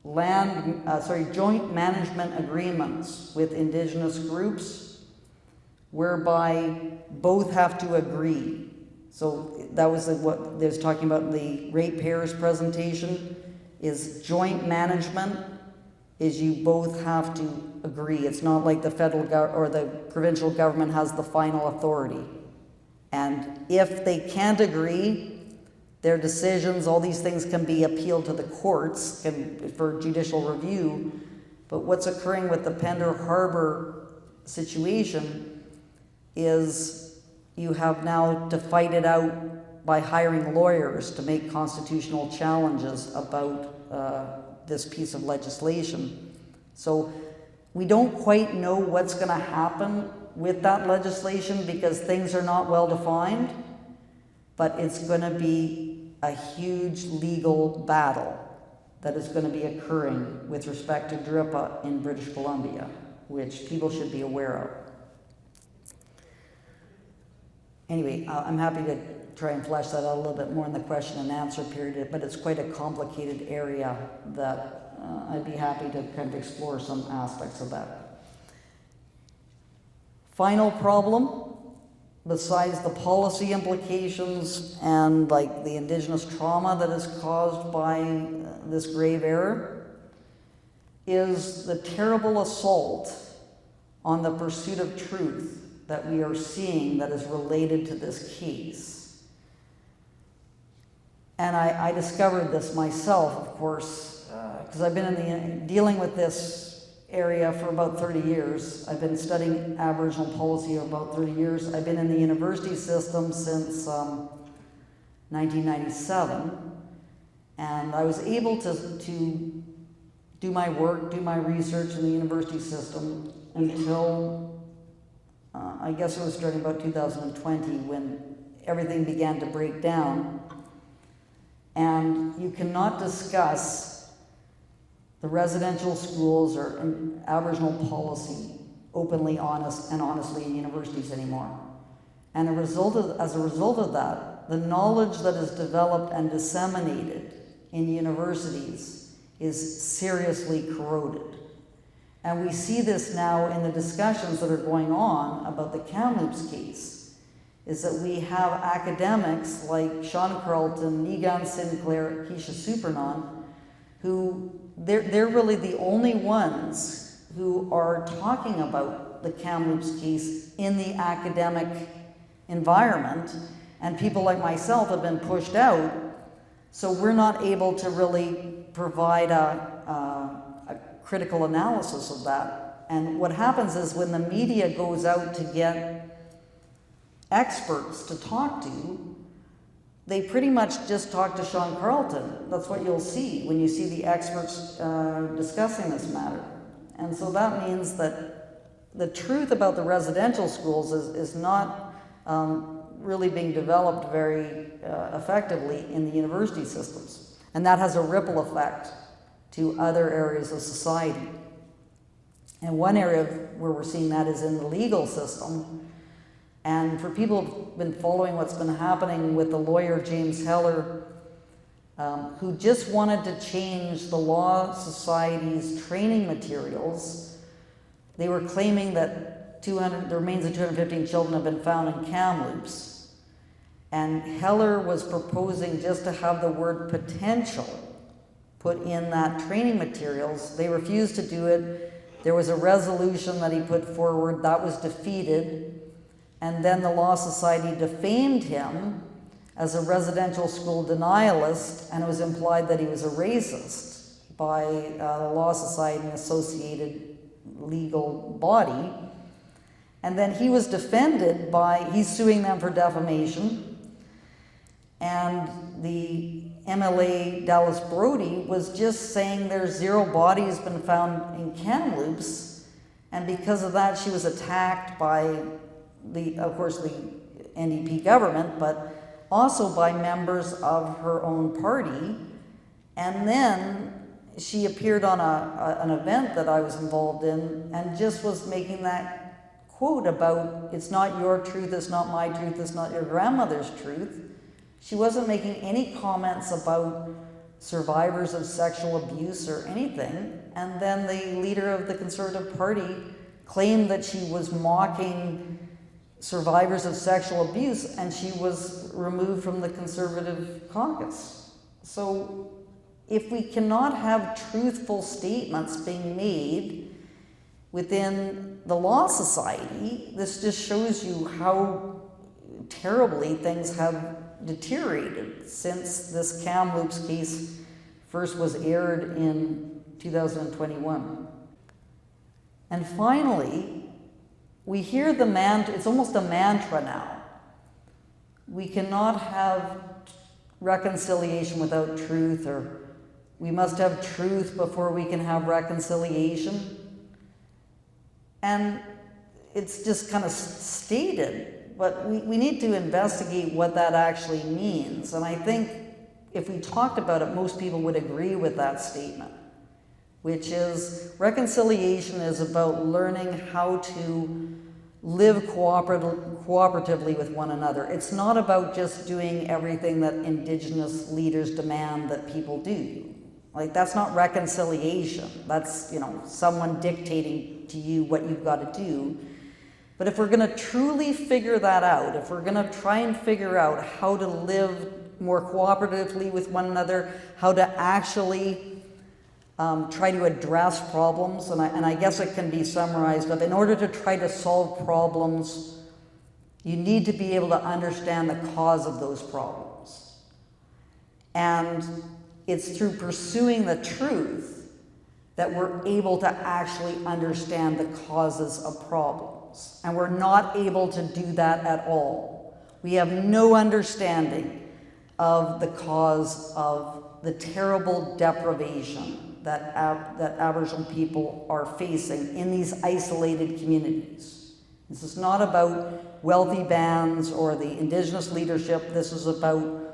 joint management agreements with Indigenous groups whereby both have to agree. So that was what they was talking about in the ratepayers presentation, is joint management is you both have to agree. It's not like the federal or the provincial government has the final authority. And if they can't agree, their decisions, all these things can be appealed to the courts for judicial review. But what's occurring with the Pender Harbor situation is you have now to fight it out by hiring lawyers to make constitutional challenges about this piece of legislation. So we don't quite know what's going to happen with that legislation because things are not well defined, but it's going to be a huge legal battle that is going to be occurring with respect to UNDRIP in British Columbia, which people should be aware of. Anyway, I'm happy to try and flesh that out a little bit more in the question and answer period, but it's quite a complicated area that I'd be happy to kind of explore some aspects of that. Final problem, besides the policy implications and like the Indigenous trauma that is caused by this grave error, is the terrible assault on the pursuit of truth that we are seeing that is related to this case. And I discovered this myself, of course, because I've been dealing with this area for about 30 years. I've been studying Aboriginal policy for about 30 years. I've been in the university system since 1997, and I was able to do my work, do my research in the university system until I guess it was starting about 2020 when everything began to break down. And you cannot discuss the residential schools or Aboriginal policy openly, honestly in universities anymore. And as a result of that, the knowledge that is developed and disseminated in universities is seriously corroded. And we see this now in the discussions that are going on about the Kamloops case, is that we have academics like Sean Carlton, Negan Sinclair, Keisha Supernon, who they're really the only ones who are talking about the Kamloops case in the academic environment, and people like myself have been pushed out, so we're not able to really provide a critical analysis of that. And what happens is when the media goes out to get experts to talk to, they pretty much just talk to Sean Carlton. That's what you'll see when you see the experts discussing this matter. And so that means that the truth about the residential schools is not really being developed very effectively in the university systems. And that has a ripple effect to other areas of society. And one area where we're seeing that is in the legal system. And for people who've been following what's been happening with the lawyer James Heller, who just wanted to change the Law Society's training materials, they were claiming that the remains of 215 children have been found in Kamloops. And Heller was proposing just to have the word potential put in that training materials. They refused to do it. There was a resolution that he put forward that was defeated. And then the Law Society defamed him as a residential school denialist, and it was implied that he was a racist by the Law Society and associated legal body. And then he was defended he's suing them for defamation. And the MLA Dallas Brody was just saying there's 0 bodies been found in Kamloops, and because of that she was attacked by of course the NDP government, but also by members of her own party. And then she appeared on an event that I was involved in and just was making that quote about it's not your truth, it's not my truth, it's not your grandmother's truth. She wasn't making any comments about survivors of sexual abuse or anything. And then the leader of the Conservative Party claimed that she was mocking survivors of sexual abuse, and she was removed from the Conservative caucus. So if we cannot have truthful statements being made within the Law Society, this just shows you how terribly things have deteriorated since this Kamloops case first was aired in 2021. And finally, we hear it's almost a mantra now. We cannot have reconciliation without truth, or we must have truth before we can have reconciliation. And it's just kind of stated, but we need to investigate what that actually means. And I think if we talked about it, most people would agree with that statement, which is reconciliation is about learning how to live cooperatively with one another. It's not about just doing everything that Indigenous leaders demand that people do. Like, that's not reconciliation. That's, someone dictating to you what you've got to do. But if we're going to truly figure that out, if we're going to try and figure out how to live more cooperatively with one another, how to actually try to address problems, and I guess it can be summarized of, in order to try to solve problems, you need to be able to understand the cause of those problems. And it's through pursuing the truth that we're able to actually understand the causes of problems. And we're not able to do that at all. We have no understanding of the cause of the terrible deprivation that Aboriginal people are facing in these isolated communities. This is not about wealthy bands or the Indigenous leadership. This is about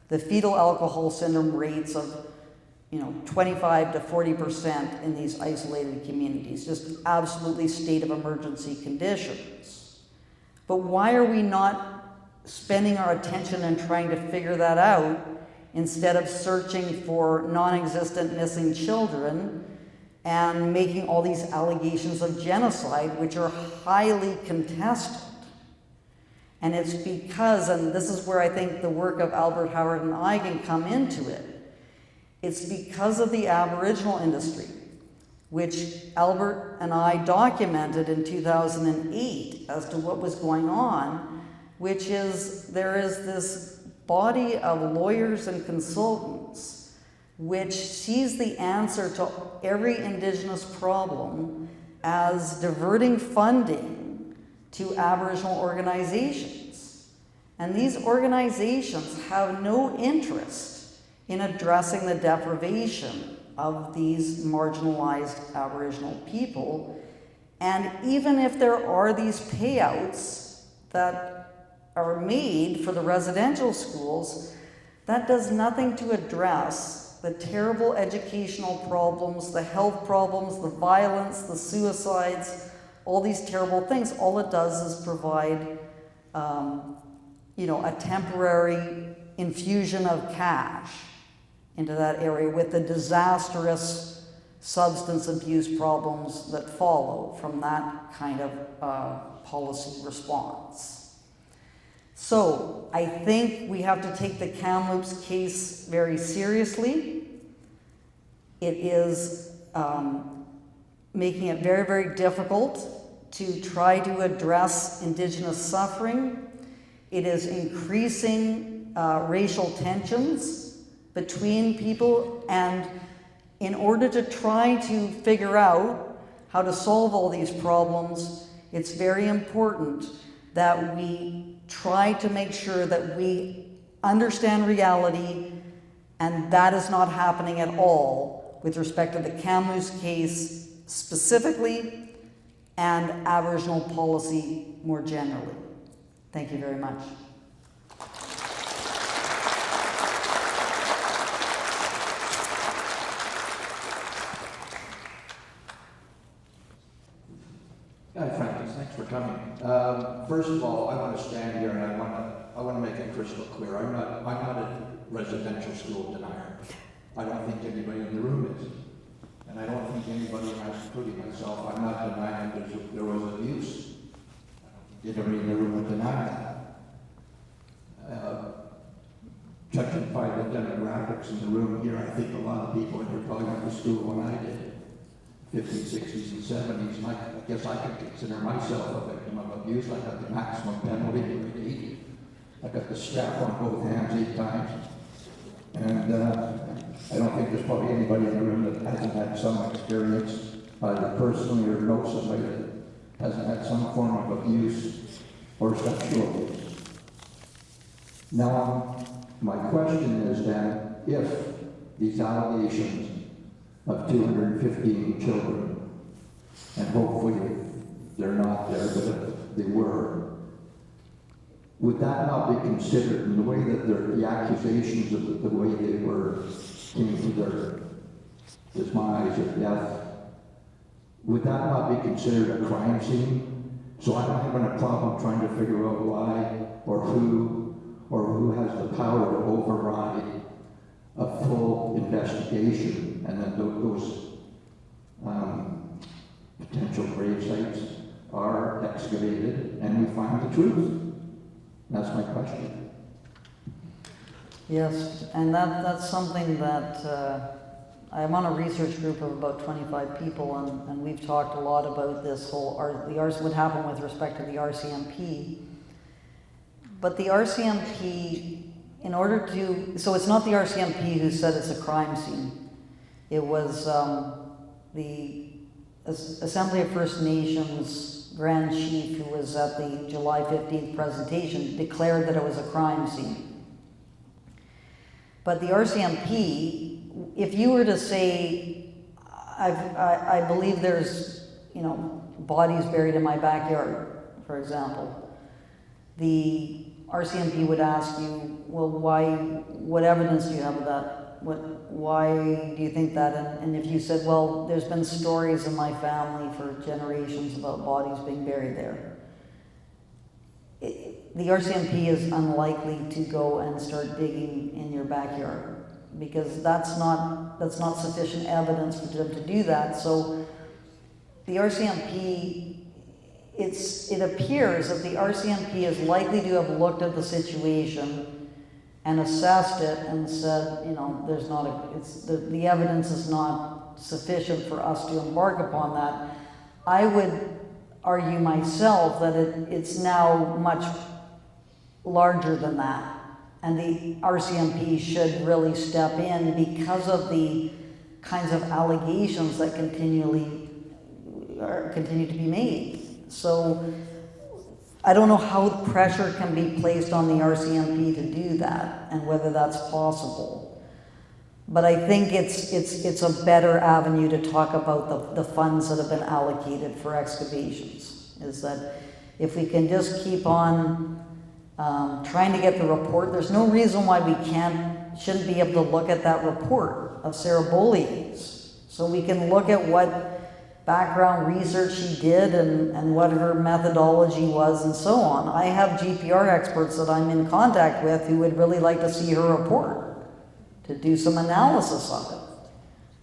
the fetal alcohol syndrome rates of 25 to 40% in these isolated communities, just absolutely state of emergency conditions. But why are we not spending our attention and trying to figure that out instead of searching for non-existent missing children and making all these allegations of genocide, which are highly contested? And it's because, and this is where I think the work of Albert, Howard, and I can come into it, it's because of the Aboriginal industry, which Albert and I documented in 2008 as to what was going on, which is there is this body of lawyers and consultants which sees the answer to every Indigenous problem as diverting funding to Aboriginal organizations. And these organizations have no interest in addressing the deprivation of these marginalized Aboriginal people. And even if there are these payouts that are made for the residential schools, that does nothing to address the terrible educational problems, the health problems, the violence, the suicides, all these terrible things. All it does is provide, a temporary infusion of cash into that area with the disastrous substance abuse problems that follow from that kind of policy response. So I think we have to take the Kamloops case very seriously. It is making it very, very difficult to try to address Indigenous suffering. It is increasing racial tensions between people, and in order to try to figure out how to solve all these problems, it's very important that we try to make sure that we understand reality, and that is not happening at all with respect to the Kamloops case specifically and Aboriginal policy more generally. Thank you very much. Frances, thank Thanks for coming. First of all, I want to stand here and I want to make it crystal clear. I'm not a residential school denier. I don't think anybody in the room is. And I don't think anybody else, including myself, I'm not denying there was abuse. I don't think anybody in the room would deny that. Judging by the demographics in the room here, I think a lot of people in here probably went to school when I did. 50s, 60s, and 70s, and I guess I could consider myself a victim of abuse. I got the maximum penalty, grade 8. I got the strap on both hands 8 times. And I don't think there's probably anybody in the room that hasn't had some experience, either personally or knows somebody that hasn't had some form of abuse or sexual abuse. Now, my question is then, if these allegations of 215 children, and hopefully they're not there, but if they were, would that not be considered, in the way that the accusations of the way they came to their demise or death, would that not be considered a crime scene? So I'm having a problem trying to figure out why or who has the power to override a full investigation, and then those potential grave sites are excavated and we find the truth. That's my question. Yes, and that's something that I'm on a research group of about 25 people, and we've talked a lot about this whole what happened with respect to the RCMP. But the RCMP, in order to, so it's not the RCMP who said it's a crime scene. It was the Assembly of First Nations Grand Chief, who was at the July 15th presentation, declared that it was a crime scene. But the RCMP, if you were to say, I believe there's, bodies buried in my backyard, for example, the RCMP would ask you, well, what evidence do you have of that? Why do you think that? And if you said, well, there's been stories in my family for generations about bodies being buried there, the RCMP is unlikely to go and start digging in your backyard, because that's not sufficient evidence for them to do that. So the RCMP, it appears that the RCMP is likely to have looked at the situation and assessed it and said, the evidence is not sufficient for us to embark upon that. I would argue myself that it's now much larger than that, and the RCMP should really step in because of the kinds of allegations that continue to be made. So I don't know how pressure can be placed on the RCMP to do that, and whether that's possible. But I think it's a better avenue to talk about the funds that have been allocated for excavations. Is that if we can just keep on trying to get the report, there's no reason why we shouldn't be able to look at that report of Sarah Bolliers. So we can look at what background research she did and what her methodology was and so on. I have GPR experts that I'm in contact with who would really like to see her report to do some analysis of it.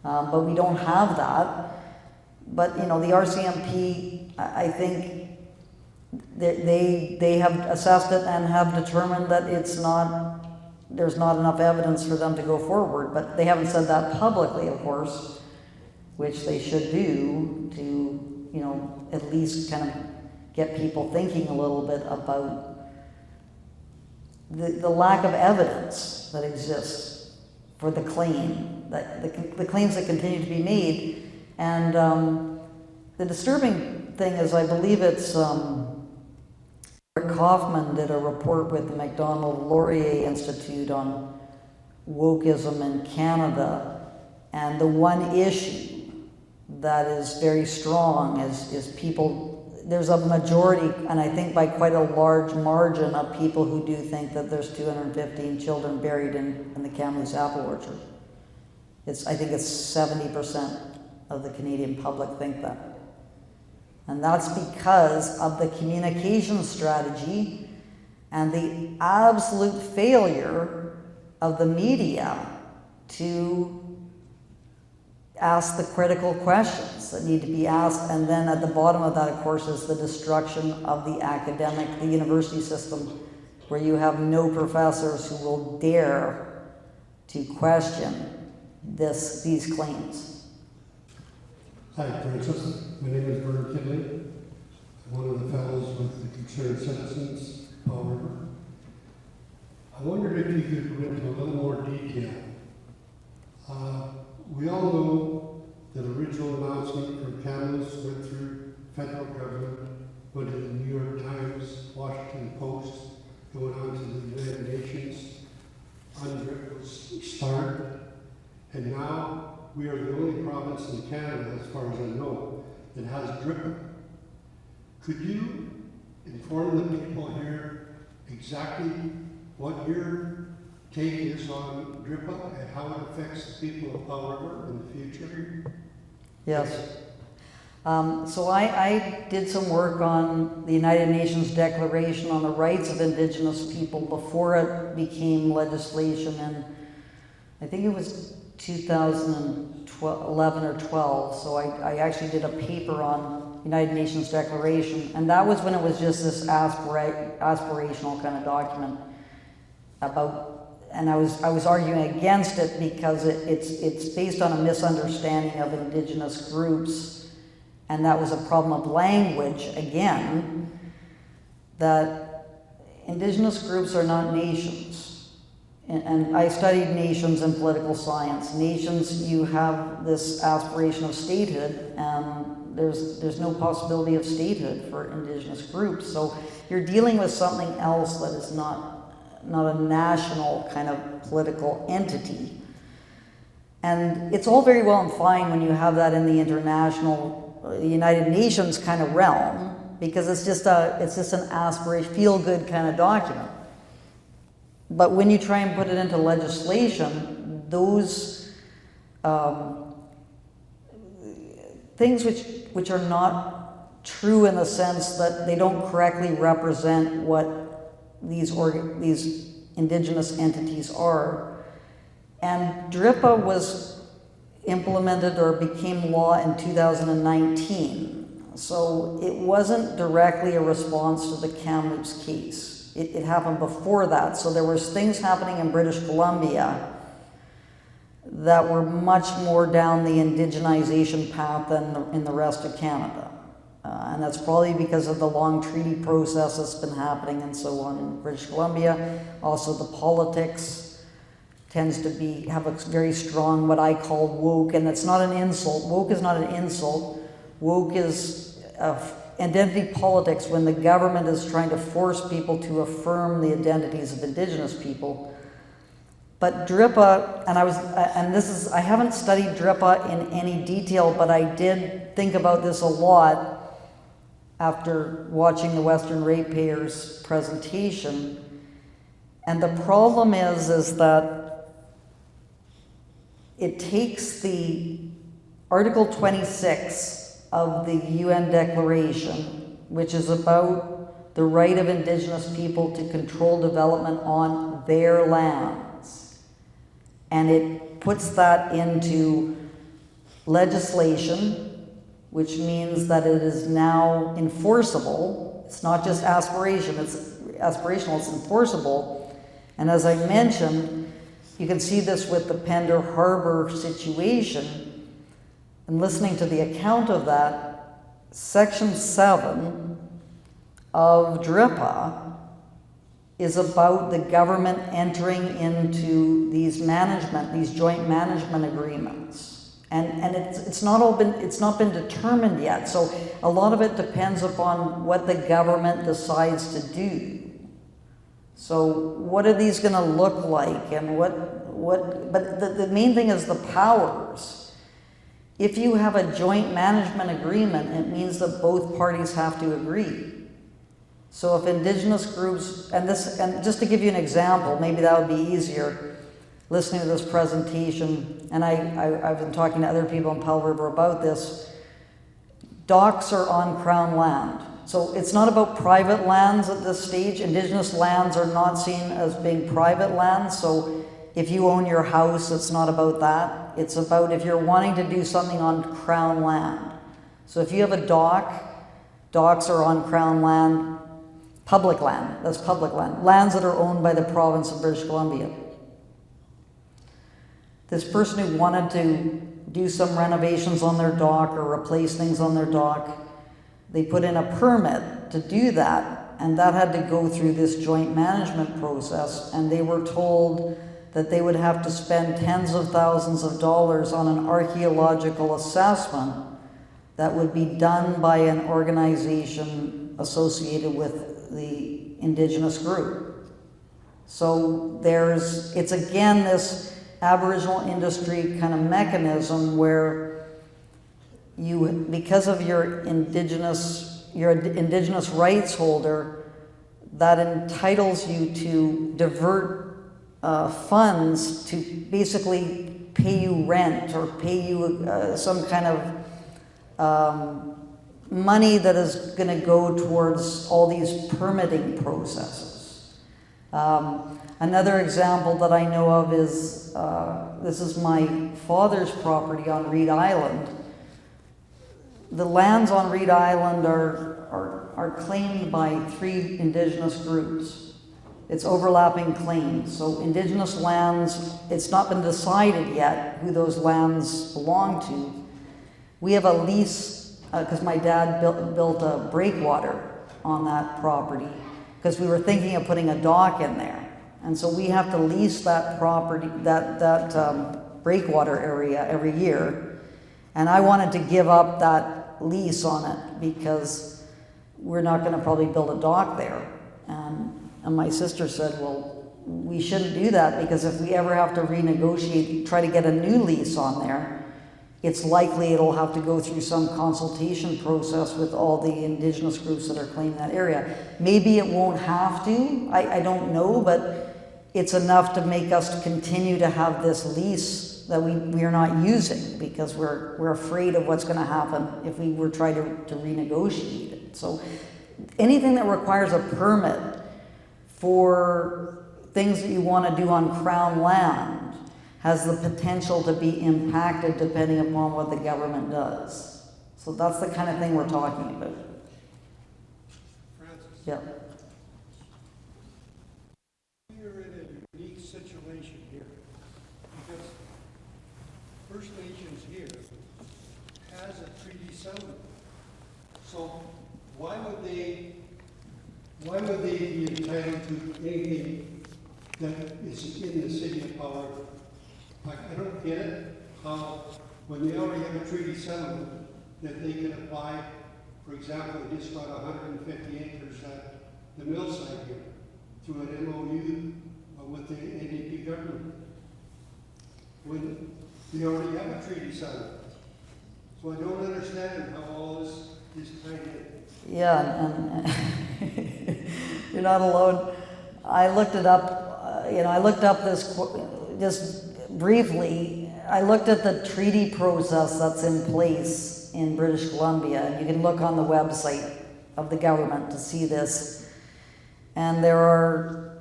But we don't have that. But the RCMP, I think they have assessed it and have determined that there's not enough evidence for them to go forward. But they haven't said that publicly, of course, which they should do to, at least kind of get people thinking a little bit about the lack of evidence that exists for the claim, the claims that continue to be made. And the disturbing thing is, I believe it's Rick Kaufman did a report with the Macdonald-Laurier Institute on wokeism in Canada, and the one issue that is very strong is people, there's a majority, and I think by quite a large margin, of people who do think that there's 215 children buried in the Kamloops apple orchard. I think it's 70% of the Canadian public think that. And that's because of the communication strategy and the absolute failure of the media to ask the critical questions that need to be asked. And then at the bottom of that, of course, is the destruction of the university system, where you have no professors who will dare to question these claims. Hi, Frances. My name is Vern Kidley. I'm one of the fellows with the Concerned Citizens, Powell River. I wondered if you could go into a little more detail. We all know that original announcement from Kamloops went through federal government, went to the New York Times, Washington Post, going on to the United Nations. UNDRIP was started, and now we are the only province in Canada, as far as I know, that has DRIPA. Could you inform the people here exactly what your take is on DRIPA and how it affects the people of Powell River in the future? Yes. So I did some work on the United Nations Declaration on the Rights of Indigenous People before it became legislation, and I think it was 2011 or 12. So I actually did a paper on United Nations Declaration, and that was when it was just this aspirational kind of document about. And I was arguing against it because it's based on a misunderstanding of Indigenous groups, and that was a problem of language again, that Indigenous groups are not nations. And I studied nations in political science. Nations, you have this aspiration of statehood, and there's no possibility of statehood for Indigenous groups. So you're dealing with something else that is not a national kind of political entity. And it's all very well and fine when you have that in the the United Nations kind of realm, because it's just an aspiration, feel-good kind of document. But when you try and put it into legislation, those things which are not true in the sense that they don't correctly represent what these Indigenous entities are. And DRIPA was implemented or became law in 2019. So it wasn't directly a response to the Kamloops case. It happened before that. So there was things happening in British Columbia that were much more down the indigenization path than in the rest of Canada. And that's probably because of the long treaty process that's been happening and so on in British Columbia. Also, the politics tends to have a very strong, what I call woke, and it's not an insult. Woke is not an insult. Woke is identity politics, when the government is trying to force people to affirm the identities of Indigenous people. But DRIPA, I haven't studied DRIPA in any detail, but I did think about this a lot after watching the Western Ratepayers presentation. And the problem is that it takes the Article 26 of the UN Declaration, which is about the right of Indigenous people to control development on their lands, and it puts that into legislation, which means that it is now enforceable. It's not just aspirational, it's enforceable. And as I mentioned, you can see this with the Pender Harbor situation. And listening to the account of that, Section 7 of DRIPA is about the government entering into these joint management agreements. And it's not been determined yet. So a lot of it depends upon what the government decides to do. So what are these going to look like, and but the main thing is the powers. If you have a joint management agreement, it means that both parties have to agree. So if Indigenous groups, and just to give you an example, maybe that would be easier. Listening to this presentation, and I've been talking to other people in Powell River about this, docks are on Crown land. So it's not about private lands at this stage. Indigenous lands are not seen as being private lands. So if you own your house, it's not about that. It's about if you're wanting to do something on Crown land. So if you have a dock, docks are on Crown land, public land, that's public land. Lands that are owned by the province of British Columbia. This person who wanted to do some renovations on their dock or replace things on their dock, they put in a permit to do that, and that had to go through this joint management process, and they were told that they would have to spend tens of thousands of dollars on an archaeological assessment that would be done by an organization associated with the Indigenous group. So it's again this Aboriginal industry kind of mechanism where you, because of your indigenous rights holder, that entitles you to divert funds to basically pay you rent or pay you some kind of money that is going to go towards all these permitting processes. Another example that I know of is, this is my father's property on Reed Island. The lands on Reed Island are claimed by 3 Indigenous groups. It's overlapping claims. So Indigenous lands, it's not been decided yet who those lands belong to. We have a lease, because my dad built a breakwater on that property, because we were thinking of putting a dock in there. And so we have to lease that property, that breakwater area every year. And I wanted to give up that lease on it because we're not going to probably build a dock there. And my sister said, well, we shouldn't do that, because if we ever have to renegotiate, try to get a new lease on there, it's likely it'll have to go through some consultation process with all the Indigenous groups that are claiming that area. Maybe it won't have to, I don't know, but it's enough to make us continue to have this lease that we are not using, because we're afraid of what's going to happen if we were trying to renegotiate it. So anything that requires a permit for things that you want to do on Crown land has the potential to be impacted depending upon what the government does. So that's the kind of thing we're talking about. Frances, Yeah. you're in a unique situation here, because First Nations here has a treaty settlement. So why would they be entitled to anything that is in the city of Powell River? Like, I don't get it, how, when they already have a treaty settlement, that they can apply, for example, they just got 150 acres at the mill site here, through an MOU with the NDP government. When they already have a treaty settlement. So I don't understand how all this is tied in. Yeah, and you're not alone. I looked it up, I looked up this, just briefly, I looked at the treaty process that's in place in British Columbia, and you can look on the website of the government to see this. And there are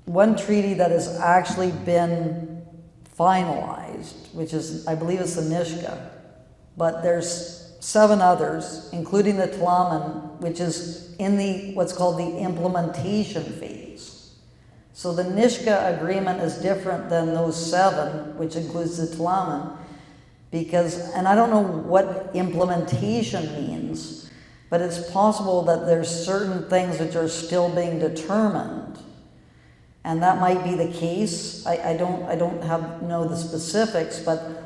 one treaty that has actually been finalized, which is, I believe it's the Nishka, but there's 7 others, including the Tla'amin, which is in the what's called the implementation phase. So the Nishka agreement is different than those 7, which includes the Tla'amin, because, and I don't know what implementation means, but it's possible that there's certain things which are still being determined, and that might be the case. I don't know the specifics, but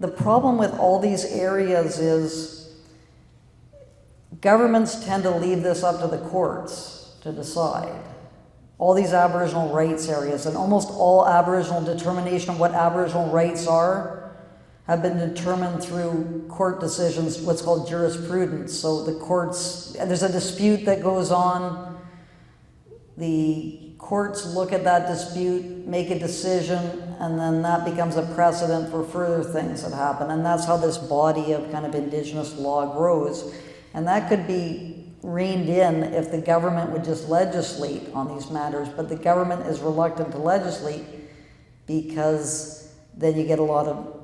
the problem with all these areas is governments tend to leave this up to the courts to decide. All these Aboriginal rights areas, and almost all Aboriginal determination of what Aboriginal rights are, have been determined through court decisions, what's called jurisprudence. So the courts, there's a dispute that goes on, the courts look at that dispute, make a decision, and then that becomes a precedent for further things that happen. And that's how this body of kind of Indigenous law grows. And that could be reined in if the government would just legislate on these matters, but the government is reluctant to legislate because then you get a lot of,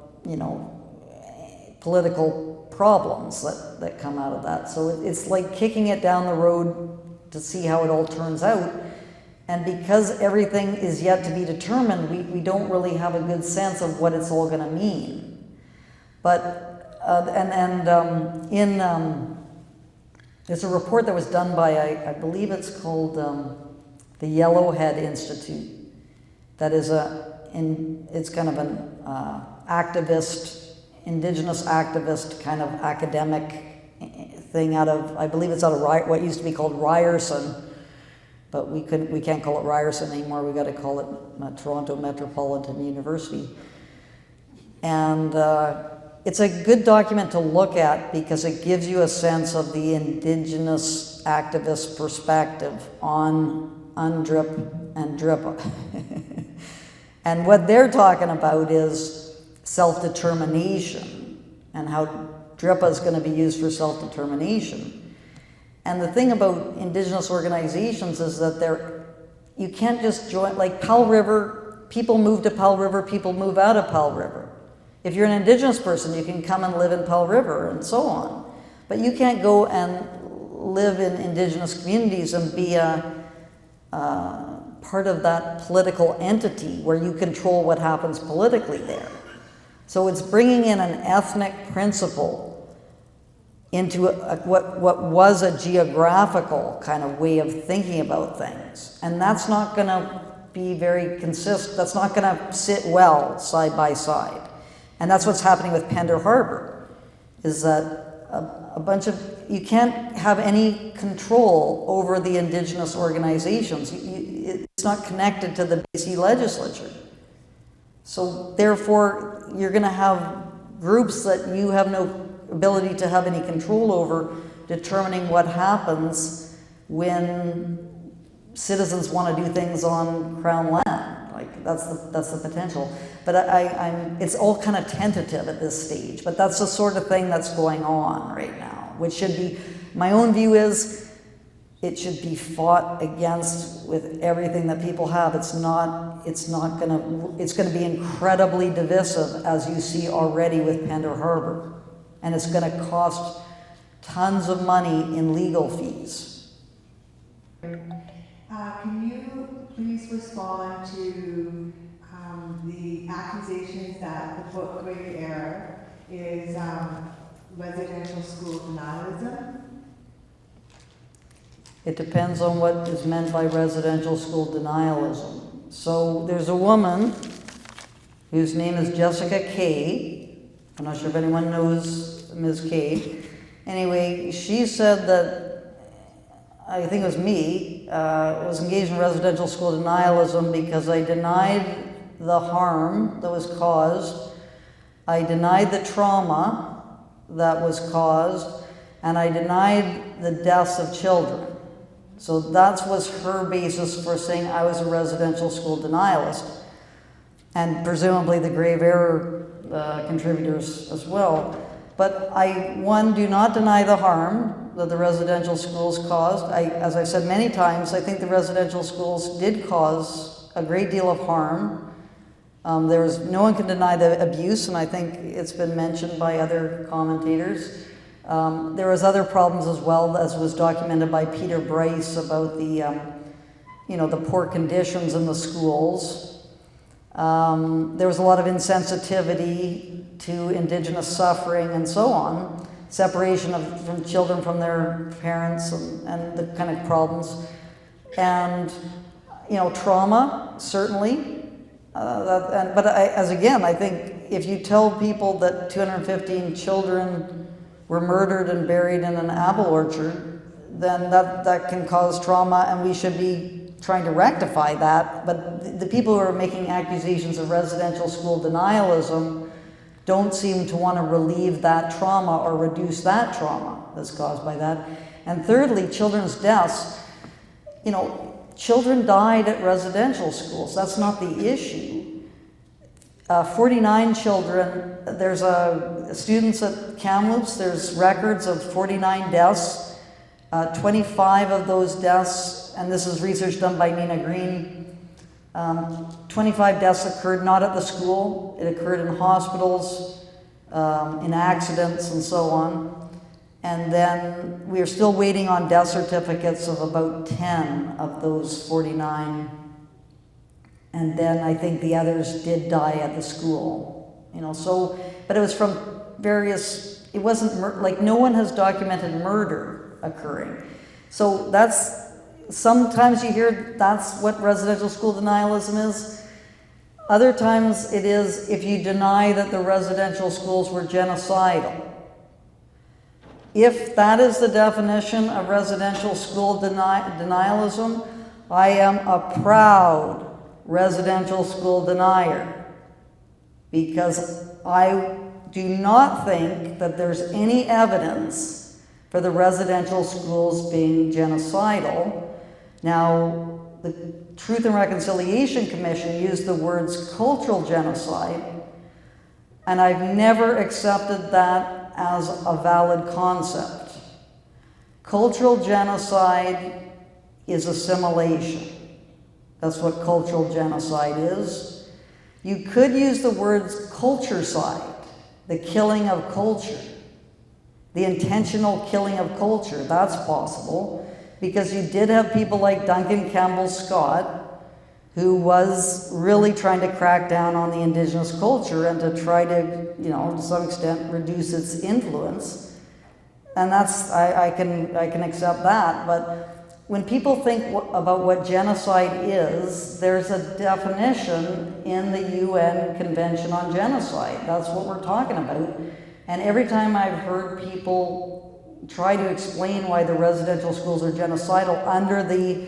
political problems that come out of that. So it's like kicking it down the road to see how it all turns out. And because everything is yet to be determined, we don't really have a good sense of what it's all going to mean. But, there's a report that was done by, I believe it's called the Yellowhead Institute. That is it's kind of an activist, Indigenous activist kind of academic thing out of, I believe it's out of what used to be called Ryerson, but we can't call it Ryerson anymore. We got to call it Toronto Metropolitan University. And it's a good document to look at because it gives you a sense of the Indigenous activist perspective on UNDRIP and DRIPA. And what they're talking about is self-determination and how DRIPA is going to be used for self-determination. And the thing about Indigenous organizations is that you can't just join, like Powell River, people move to Powell River, people move out of Powell River. If you're an Indigenous person, you can come and live in Powell River and so on. But you can't go and live in Indigenous communities and be a part of that political entity where you control what happens politically there. So it's bringing in an ethnic principle into what was a geographical kind of way of thinking about things. And that's not going to be very consistent. That's not going to sit well side by side. And that's what's happening with Pender Harbor, is that you can't have any control over the Indigenous organizations. It's not connected to the BC legislature. So therefore, you're going to have groups that you have no ability to have any control over determining what happens when citizens want to do things on Crown land. Like that's the potential. But it's all kind of tentative at this stage. But that's the sort of thing that's going on right now, which should be, my own view is, it should be fought against with everything that people have. It's going to be incredibly divisive, as you see already with Pender Harbor. And it's going to cost tons of money in legal fees. Can you please respond to the accusations that the book Great Error is residential school denialism? It depends on what is meant by residential school denialism. So there's a woman whose name is Jessica Kay. I'm not sure if anyone knows Ms. Kay. Anyway, she said that, I think it was me, was engaged in residential school denialism because I denied the harm that was caused, I denied the trauma that was caused, and I denied the deaths of children. So that was her basis for saying I was a residential school denialist, and presumably the grave error contributors as well. But I, one, do not deny the harm that the residential schools caused. As I've said many times, I think the residential schools did cause a great deal of harm. No one can deny the abuse, and I think it's been mentioned by other commentators. There was other problems as well, as was documented by Peter Bryce about the poor conditions in the schools. There was a lot of insensitivity to Indigenous suffering and so on, separation from children from their parents and the kind of problems. And, trauma, certainly. I think if you tell people that 215 children were murdered and buried in an apple orchard, then that can cause trauma, and we should be trying to rectify that. But the people who are making accusations of residential school denialism don't seem to want to relieve that trauma or reduce that trauma that's caused by that. And thirdly, children's deaths. children died at residential schools. That's not the issue. 49 children, there's students at Kamloops, there's records of 49 deaths. 25 of those deaths, and this is research done by Nina Green, 25 deaths occurred not at the school, it occurred in hospitals, in accidents and so on. And then we are still waiting on death certificates of about 10 of those 49. And then I think the others did die at the school. You know, so, but it was from various, it wasn't, like no one has documented murder occurring. So that's, sometimes you hear that's what residential school denialism is. Other times it is if you deny that the residential schools were genocidal. If that is the definition of residential school denialism, I am a proud residential school denier, because I do not think that there's any evidence for the residential schools being genocidal. Now, the Truth and Reconciliation Commission used the words cultural genocide, and I've never accepted that as a valid concept. Cultural genocide is assimilation. That's what cultural genocide is. You could use the words culturecide, the killing of culture, the intentional killing of culture. That's possible, because you did have people like Duncan Campbell Scott, who was really trying to crack down on the Indigenous culture and to try to, you know, to some extent reduce its influence. And that's, I can accept that, but when people think about what genocide is, there's a definition in the UN Convention on Genocide. That's what we're talking about. And every time I've heard people try to explain why the residential schools are genocidal under the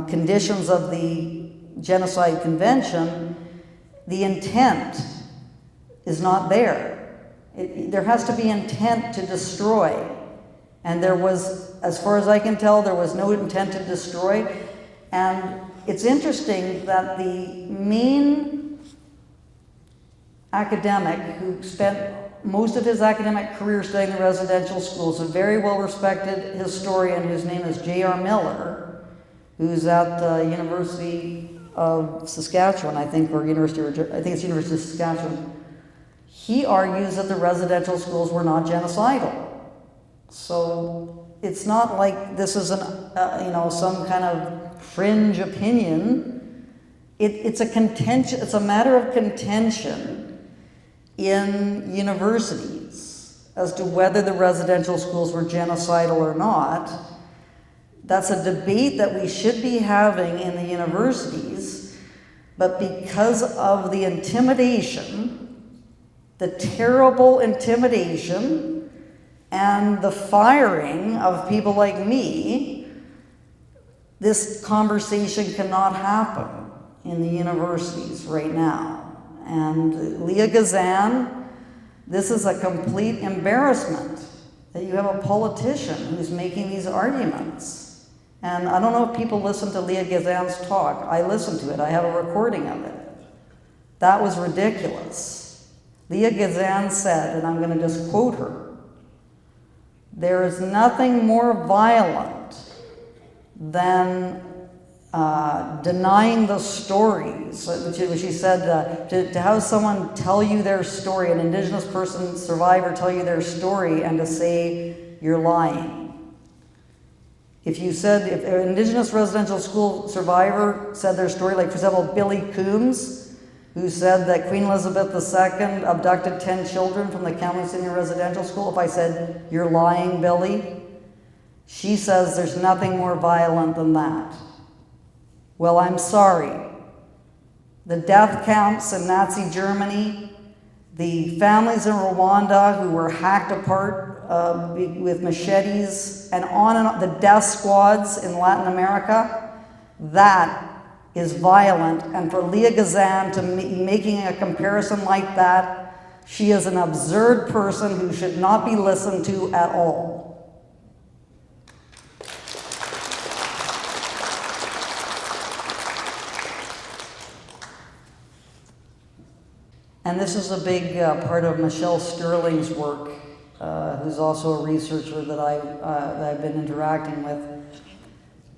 conditions of the Genocide Convention, the intent is not there. There has to be intent to destroy. And there was, as far as I can tell, there was no intent to destroy. And it's interesting that the main academic who spent most of his academic career studying the residential schools, a very well-respected historian whose name is J.R. Miller, who's at the University of Saskatchewan, I think, or University of Saskatchewan. He argues that the residential schools were not genocidal. So it's not like this is some kind of fringe opinion. It's a matter of contention in universities as to whether the residential schools were genocidal or not. That's a debate that we should be having in the universities, but because of the intimidation, the terrible intimidation, and the firing of people like me, this conversation cannot happen in the universities right now. And Leah Gazan, this is a complete embarrassment that you have a politician who's making these arguments. And I don't know if people listen to Leah Gazan's talk. I listened to it. I have a recording of it. That was ridiculous. Leah Gazan said, and I'm going to just quote her, "There is nothing more violent than denying the stories," which she said, to have someone tell you their story, an Indigenous person, survivor, tell you their story, and to say you're lying. If an Indigenous residential school survivor said their story, like for example Billy Coombs, who said that Queen Elizabeth II abducted 10 children from the Kamloops Indian residential school, if I said, "You're lying, Billy," she says there's nothing more violent than that. Well, I'm sorry. The death camps in Nazi Germany, the families in Rwanda who were hacked apart with machetes, and on, the death squads in Latin America, that is violent. And for Leah Gazan to making a comparison like that, she is an absurd person who should not be listened to at all. and this is a big part of Michelle Sterling's work, who's also a researcher that I've been interacting with.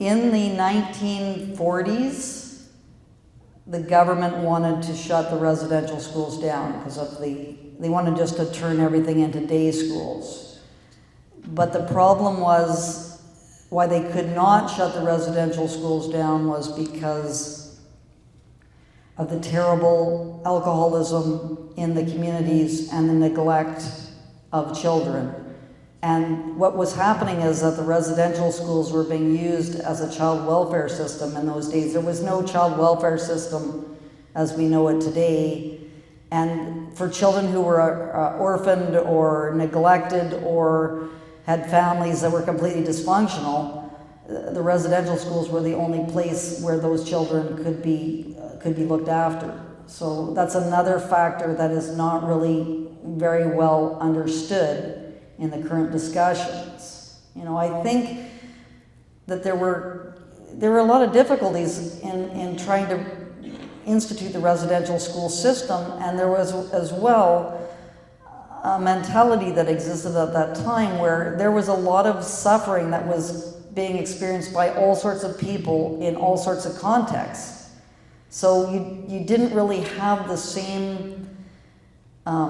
In the 1940s, the government wanted to shut the residential schools down because of they wanted just to turn everything into day schools. But the problem was, why they could not shut the residential schools down was because of the terrible alcoholism in the communities and the neglect of children. And what was happening is that the residential schools were being used as a child welfare system in those days. There was no child welfare system as we know it today. And for children who were orphaned or neglected or had families that were completely dysfunctional, the residential schools were the only place where those children could be looked after. So that's another factor that is not really very well understood in the current discussions. You know, I think that there were a lot of difficulties in trying to institute the residential school system, and there was as well a mentality that existed at that time where there was a lot of suffering that was being experienced by all sorts of people in all sorts of contexts. So you didn't really have the same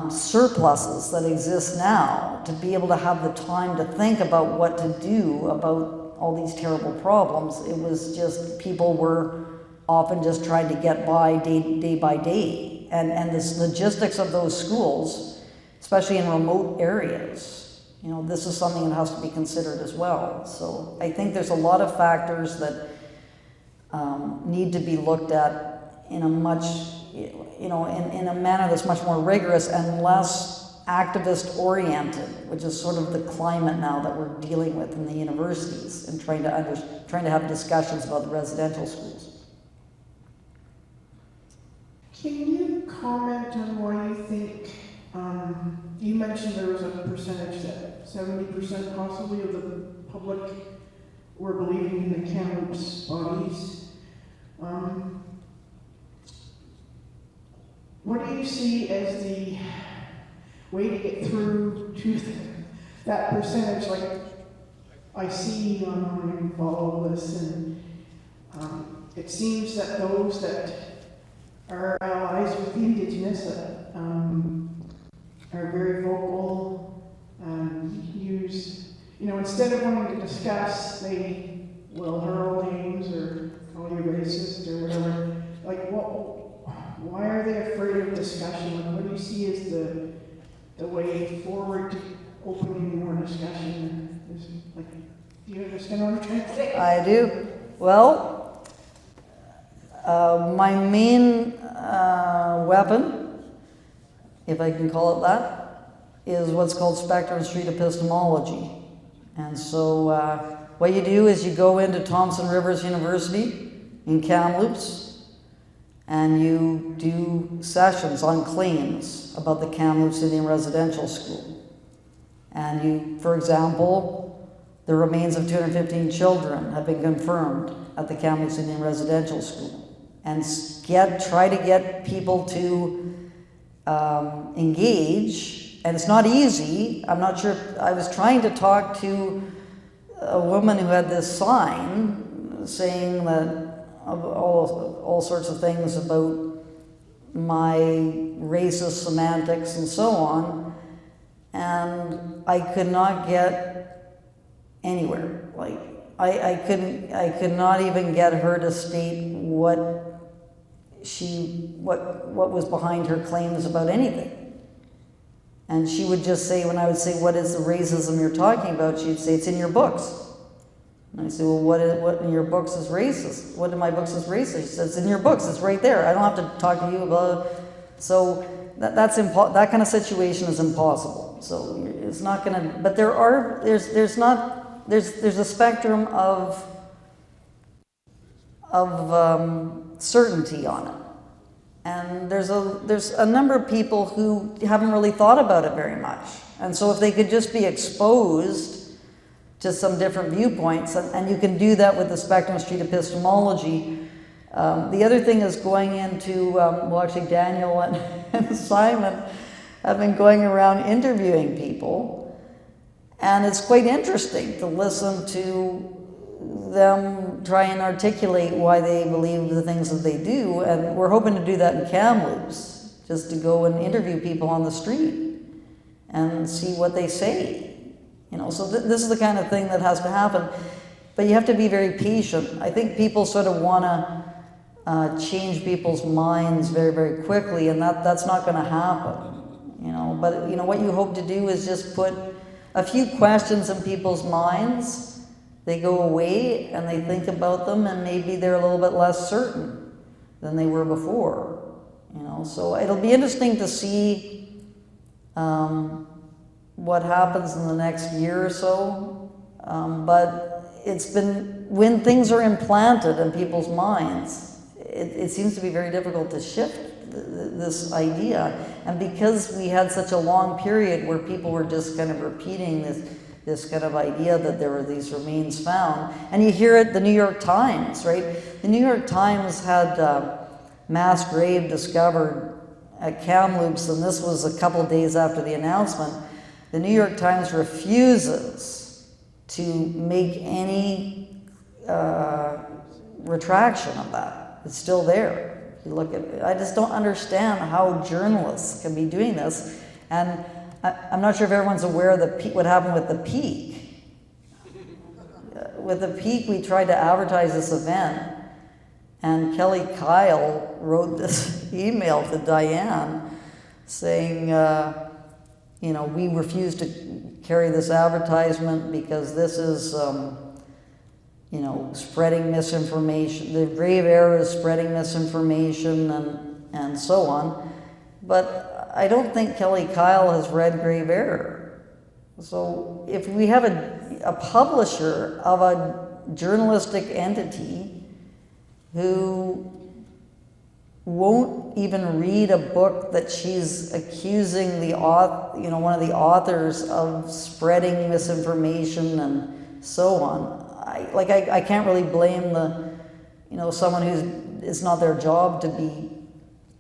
surpluses that exist now to be able to have the time to think about what to do about all these terrible problems. It was just people were often just trying to get by day by day. And this logistics of those schools, especially in remote areas, you know, this is something that has to be considered as well. So I think there's a lot of factors that need to be looked at in a much, you know, in a manner that's much more rigorous and less activist oriented, which is sort of the climate now that we're dealing with in the universities and trying to have discussions about the residential schools. Can you comment on why you think, you mentioned there was a percentage that 70% possibly of the public were believing in the Kamloops bodies. What do you see as the way to get through to that percentage? Like, I see online and follow this, and it seems that those that are allies with the Indigenous that are very vocal and use, you know, instead of wanting to discuss, they will hurl names or call you racist or whatever. Like, why are they afraid of discussion? Like, what do you see as the way forward to opening more discussion? Like, do you understand what I'm trying to say? I do. Well, my main weapon, if I can call it that, is what's called spectrum street epistemology. And so what you do is you go into Thompson Rivers University in Kamloops and you do sessions on claims about the Kamloops Indian Residential School. And you, for example, the remains of 215 children have been confirmed at the Kamloops Indian Residential School. And try to get people to engage. And it's not easy. I'm not sure. I was trying to talk to a woman who had this sign saying that all sorts of things about my racist semantics and so on, and I could not get anywhere. Like I could not even get her to state what was behind her claims about anything. And she would just say, when I would say, what is the racism you're talking about? She'd say, it's in your books. And I say, well, what in your books is racist? What in my books is racist? She says, it's in your books, it's right there. I don't have to talk to you about it. So that kind of situation is impossible. So it's not gonna, but there's a spectrum of certainty on it. And there's a number of people who haven't really thought about it very much. And so if they could just be exposed to some different viewpoints, and you can do that with the spectrum street epistemology, The other thing is going into, well, actually Daniel and Simon have been going around interviewing people, and it's quite interesting to listen to them try and articulate why they believe the things that they do, and we're hoping to do that in Kamloops, just to go and interview people on the street and see what they say. You know, so this is the kind of thing that has to happen, but you have to be very patient. I think people sort of want to change people's minds very, very quickly, and that's not going to happen. You know, but you know what you hope to do is just put a few questions in people's minds. They go away and they think about them, and maybe they're a little bit less certain than they were before. You know, so it'll be interesting to see what happens in the next year or so. But it's been, when things are implanted in people's minds, it seems to be very difficult to shift this idea. And because we had such a long period where people were just kind of repeating this kind of idea that there were these remains found, and you hear it, the New York Times, right? The New York Times had mass grave discovered at Kamloops, and this was a couple days after the announcement. The New York Times refuses to make any retraction of that. It's still there. You look at it. I just don't understand how journalists can be doing this. And I'm not sure if everyone's aware of what happened with the Peak. With the Peak, we tried to advertise this event, and Kelly Kyle wrote this email to Diane saying, you know, we refuse to carry this advertisement because this is, you know, spreading misinformation. The grave error is spreading misinformation and so on. But I don't think Kelly Kyle has read grave error. So if we have a publisher of a journalistic entity who won't even read a book that she's accusing the author, you know, one of the authors of spreading misinformation and so on, I can't really blame the, you know, someone who's, it's not their job to be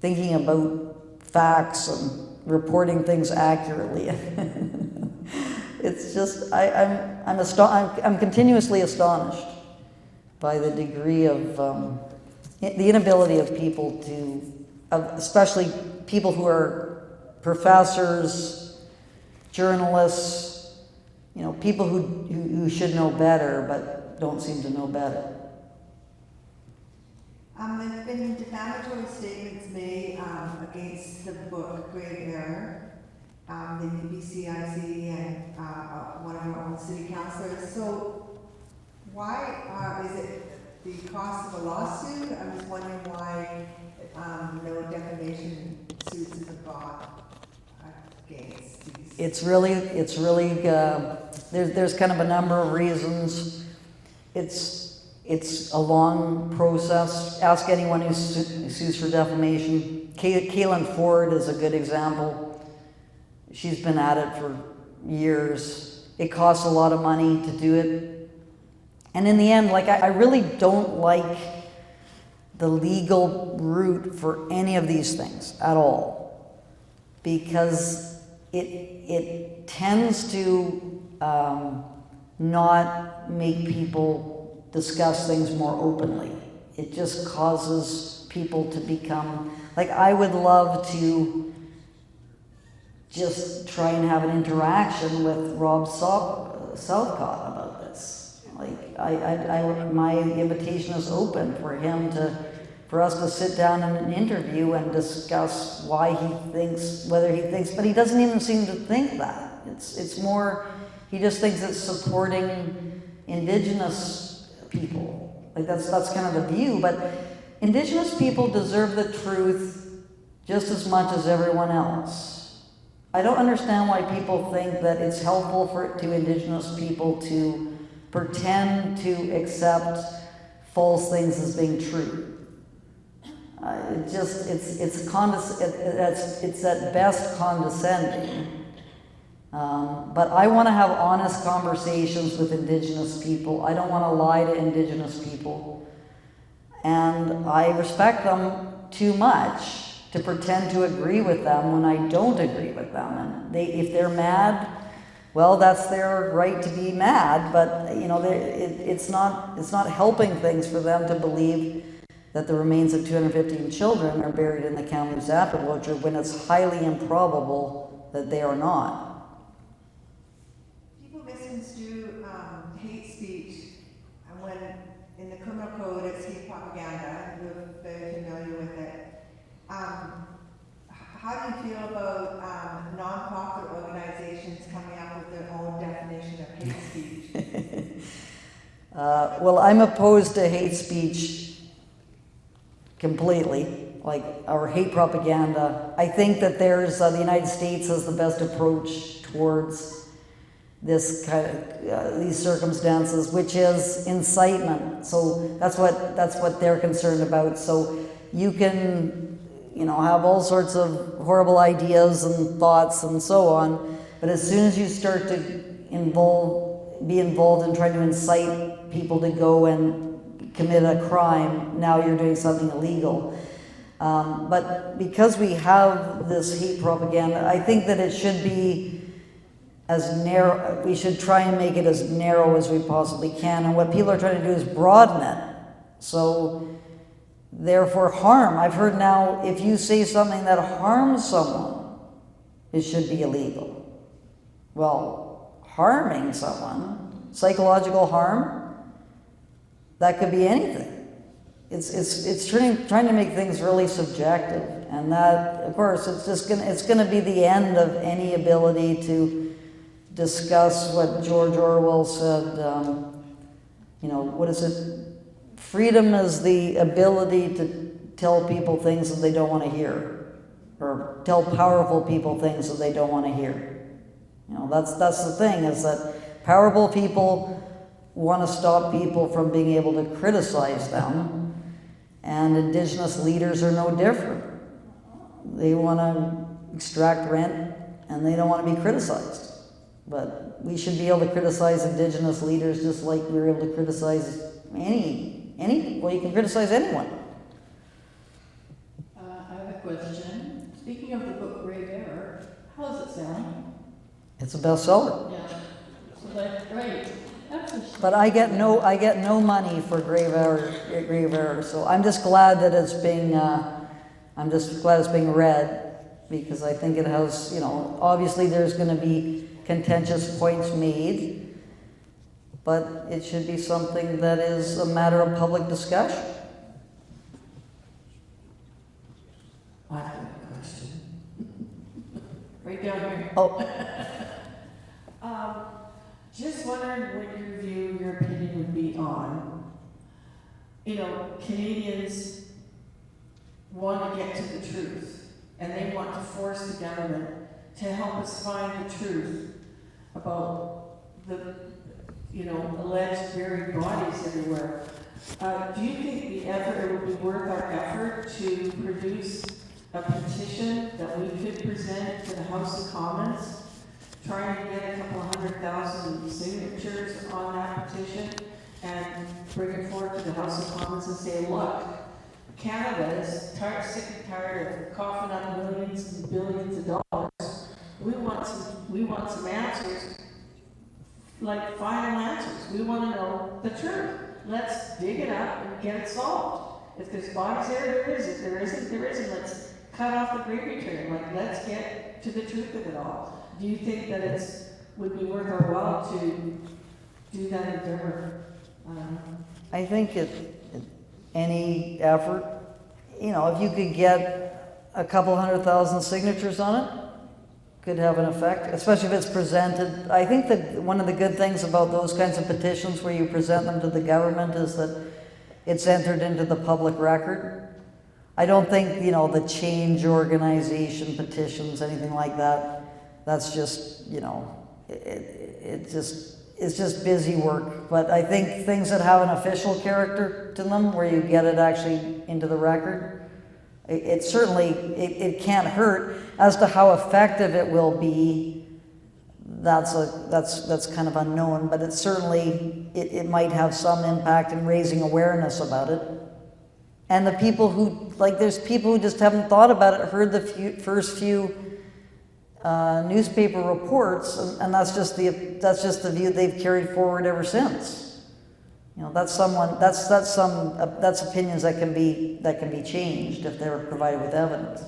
thinking about facts and reporting things accurately. It's just, I'm continuously astonished by the degree of the inability of people to, especially people who are professors, journalists, you know, people who should know better but don't seem to know better. There's been defamatory statements made against the book Grave Error, the UBCIC and one of our own city councillors. So why is it the cost of a lawsuit? I was wondering why no defamation suits have been brought against these. It's really there's kind of a number of reasons. It's a long process. Ask anyone who sues for defamation. Kaylin Ford is a good example. She's been at it for years. It costs a lot of money to do it. And in the end, like, I really don't like the legal route for any of these things at all, because it tends to not make people discuss things more openly. It just causes people to become, like, I would love to just try and have an interaction with Rob Southcott about this. Like, my invitation is open for us to sit down in an interview and discuss why he thinks, whether he thinks, but he doesn't even seem to think that. It's more, he just thinks it's supporting Indigenous people. Like, that's kind of the view, but Indigenous people deserve the truth just as much as everyone else. I don't understand why people think that it's helpful to Indigenous people to pretend to accept false things as being true. It's at best condescending. But I want to have honest conversations with Indigenous people. I don't want to lie to Indigenous people. And I respect them too much to pretend to agree with them when I don't agree with them. And if they're mad, well, that's their right to be mad, but you know, it's not helping things for them to believe that the remains of 215 children are buried in the Kamloops Apid Orchard when it's highly improbable that they are not. People misconstrue hate speech, and when in the criminal code it's hate propaganda. You're very familiar with it. How do you feel about nonprofit organizations coming up with their own definition of hate speech? Well, I'm opposed to hate speech completely, like our hate propaganda. I think that there's the United States has the best approach towards this kind of these circumstances, which is incitement. So that's what they're concerned about. So you can, you know, have all sorts of horrible ideas and thoughts and so on, but as soon as you start to be involved in trying to incite people to go and commit a crime, now you're doing something illegal. But because we have this hate propaganda, I think that it should be as narrow, we should try and make it as narrow as we possibly can, and what people are trying to do is broaden it. So therefore harm. I've heard now, if you say something that harms someone, it should be illegal. Well, harming someone, psychological harm, that could be anything. It's trying to make things really subjective, and that, of course, it's gonna be the end of any ability to discuss what George Orwell said. You know, what is it? Freedom is the ability to tell people things that they don't want to hear, or tell powerful people things that they don't want to hear. You know, that's the thing, is that powerful people want to stop people from being able to criticize them, and Indigenous leaders are no different. They want to extract rent, and they don't want to be criticized. But we should be able to criticize Indigenous leaders just like we're able to criticize well, you can criticize anyone. I have a question. Speaking of the book Grave Error, how is it selling? It's a bestseller. Yeah. So that's great. But I get no money for Grave Error. So I'm just glad that it's being read, because I think it has, you know, obviously there's going to be contentious points made, but it should be something that is a matter of public discussion. I have a question. Right down here. Oh. Just wondering what your opinion would be on, you know, Canadians want to get to the truth, and they want to force the government to help us find the truth about the, you know, alleged buried bodies everywhere. Do you think it would be worth our effort to produce a petition that we could present to the House of Commons, trying to get a couple 100,000 signatures on that petition and bring it forward to the House of Commons and say, look, Canada is sick and tired of coughing up millions and billions of dollars. We want some answers, like final answers. We want to know the truth. Let's dig it up and get it solved. If there's bodies there, there is. If there isn't, there isn't. Let's cut off the gravy train. Like, let's get to the truth of it all. Do you think that it would be worth our while to do that endeavor? I think any effort, you know, if you could get a couple 100,000 signatures on it, could have an effect, especially if it's presented. I think that one of the good things about those kinds of petitions where you present them to the government is that it's entered into the public record. I don't think, you know, the change organization petitions, anything like that, that's just, you know, it's just busy work. But I think things that have an official character to them, where you get it actually into the record, it certainly, it can't hurt. As to how effective it will be, that's kind of unknown, but it certainly, it might have some impact in raising awareness about it. And the people who, like, there's people who just haven't thought about it, heard the first few newspaper reports, and that's just the view they've carried forward ever since. You know, that's opinions that can be changed if they're provided with evidence.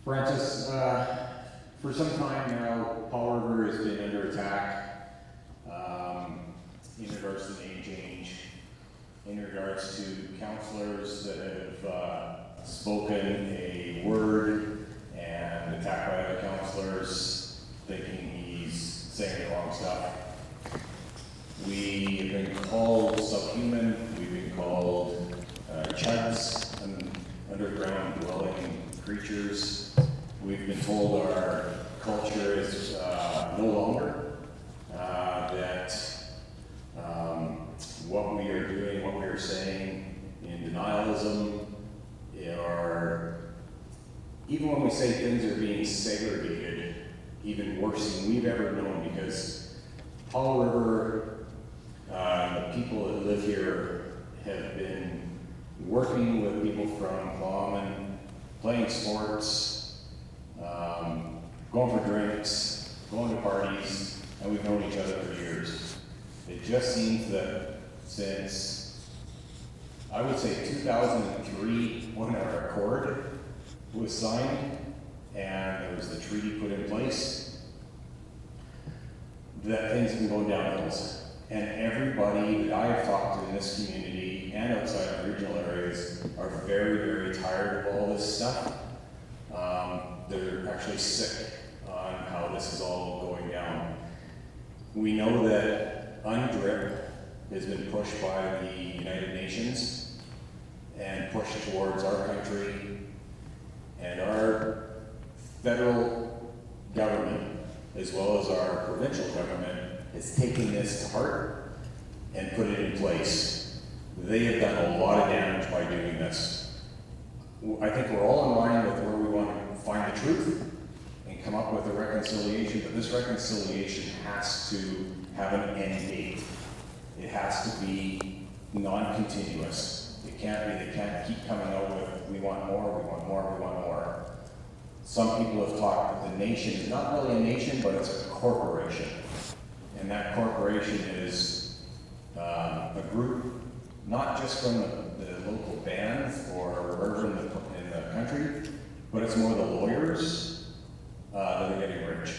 Frances, for some time now, Powell River has been under attack in regards to name change, in regards to councillors that have spoken a word and attacked by other councillors, thinking he's saying the wrong stuff. We have been called subhuman, we've been called chuds, and underground dwelling creatures. We've been told our culture is no longer, that what we are doing, what we are saying in denialism, or even when we say things are being segregated, even worse than we've ever known, because Powell River, the people that live here have been working with people from Plum, playing sports, going for drinks, going to parties, and we've known each other for years. It just seems that since, I would say 2003, when our accord was signed and there was the treaty put in place, that things have been going downhills. And everybody that I have talked to in this community and outside of regional areas are very, very tired of all this stuff. They're actually sick on how this is all going down. We know that UNDRIP has been pushed by the United Nations and pushed towards our country, and our federal government, as well as our provincial government, is taking this to heart and put it in place. They have done a lot of damage by doing this. I think we're all in line with where we want to find the truth and come up with a reconciliation, but this reconciliation has to have an end date. It has to be non-continuous. It can't be, they can't keep coming out with, we want more, we want more, we want more. Some people have talked that the nation is not really a nation, but it's a corporation. And that corporation is a group, not just from the local bands or wherever in the country, but it's more the lawyers that are getting rich.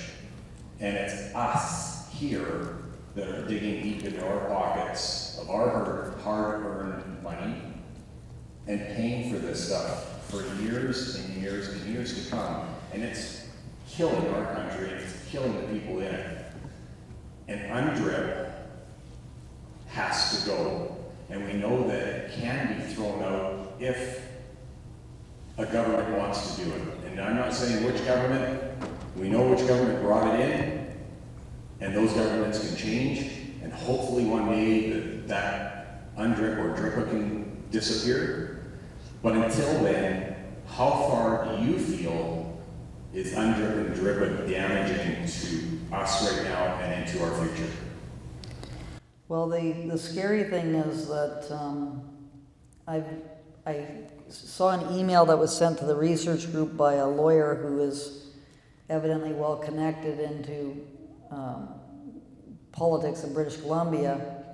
And it's us here that are digging deep into our pockets of our hard-earned money and paying for this stuff for years and years and years to come. And it's killing our country, and it's killing the people in it. And UNDRIP has to go. And we know that it can be thrown out if a government wants to do it. And I'm not saying which government. We know which government brought it in, and those governments can change, and hopefully one day that UNDRIP or DRIPA can disappear. But until then, how far do you feel is UNDRIP and DRIPA damaging to us right now and into our future? Well, the scary thing is that I saw an email that was sent to the research group by a lawyer who is evidently well connected into politics in British Columbia,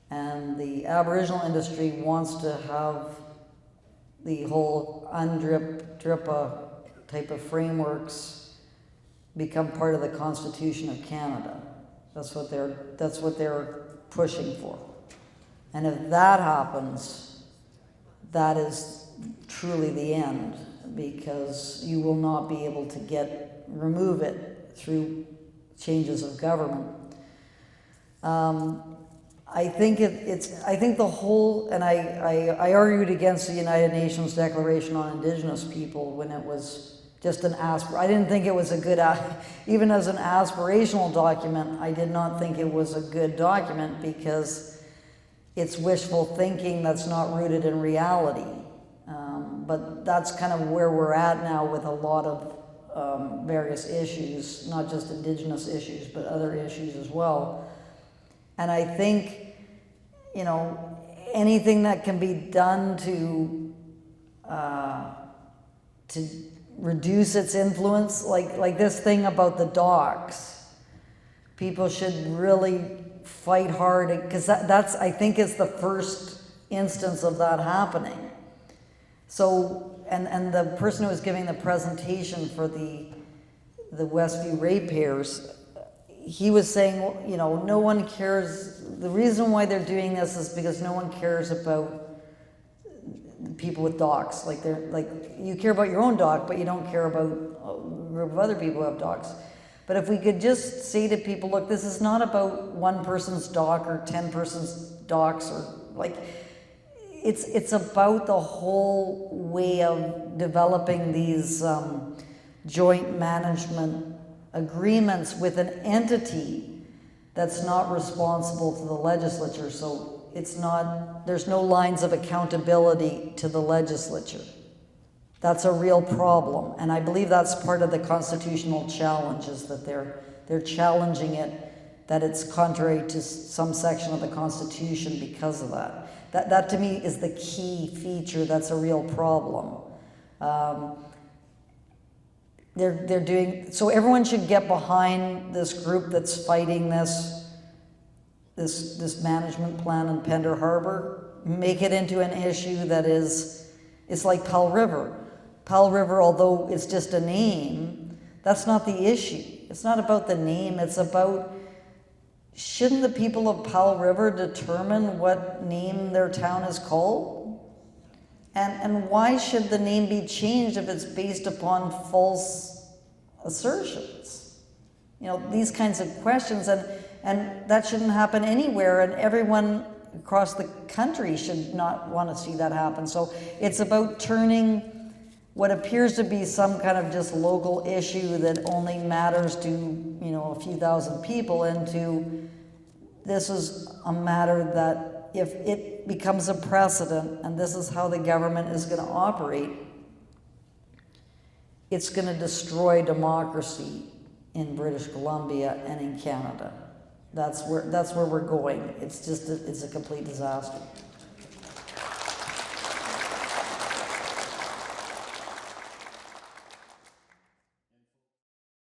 and the Aboriginal industry wants to have the whole UNDRIP, DRIPA type of frameworks become part of the Constitution of Canada. That's what they're pushing for. And if that happens, that is truly the end, because you will not be able to remove it through changes of government. I think the whole, and I argued against the United Nations Declaration on Indigenous People when it was just an I didn't think it was a good, even as an aspirational document, I did not think it was a good document because it's wishful thinking that's not rooted in reality. But that's kind of where we're at now with a lot of various issues, not just Indigenous issues, but other issues as well. And I think you know, anything that can be done to reduce its influence, like this thing about the docks. People should really fight hard, because that's, I think, is the first instance of that happening. So, and the person who was giving the presentation for the Westview ratepayers, he was saying, you know, no one cares. The reason why they're doing this is because no one cares about people with docks. Like, they're like, you care about your own dock, but you don't care about a group of other people who have docks. But if we could just say to people, look, this is not about one person's dock or 10 person's docks, or like, it's about the whole way of developing these joint management agreements with an entity that's not responsible to the legislature. So it's not, there's no lines of accountability to the legislature. That's a real problem, and I believe that's part of the constitutional challenge, is that they're challenging it, that it's contrary to some section of the Constitution because of that. That to me is the key feature. That's a real problem. They're doing, so everyone should get behind this group that's fighting this management plan in Pender Harbor. Make it into an issue that is, it's like Powell River. Powell River, although it's just a name, that's not the issue. It's not about the name, it's about, shouldn't the people of Powell River determine what name their town is called? And why should the name be changed if it's based upon false assertions? You know, these kinds of questions, and that shouldn't happen anywhere, and everyone across the country should not want to see that happen. So it's about turning what appears to be some kind of just local issue that only matters to, you know, a few thousand people into, this is a matter that if it becomes a precedent and this is how the government is going to operate, it's going to destroy democracy in British Columbia and in Canada. That's where we're going. It's just it's a complete disaster.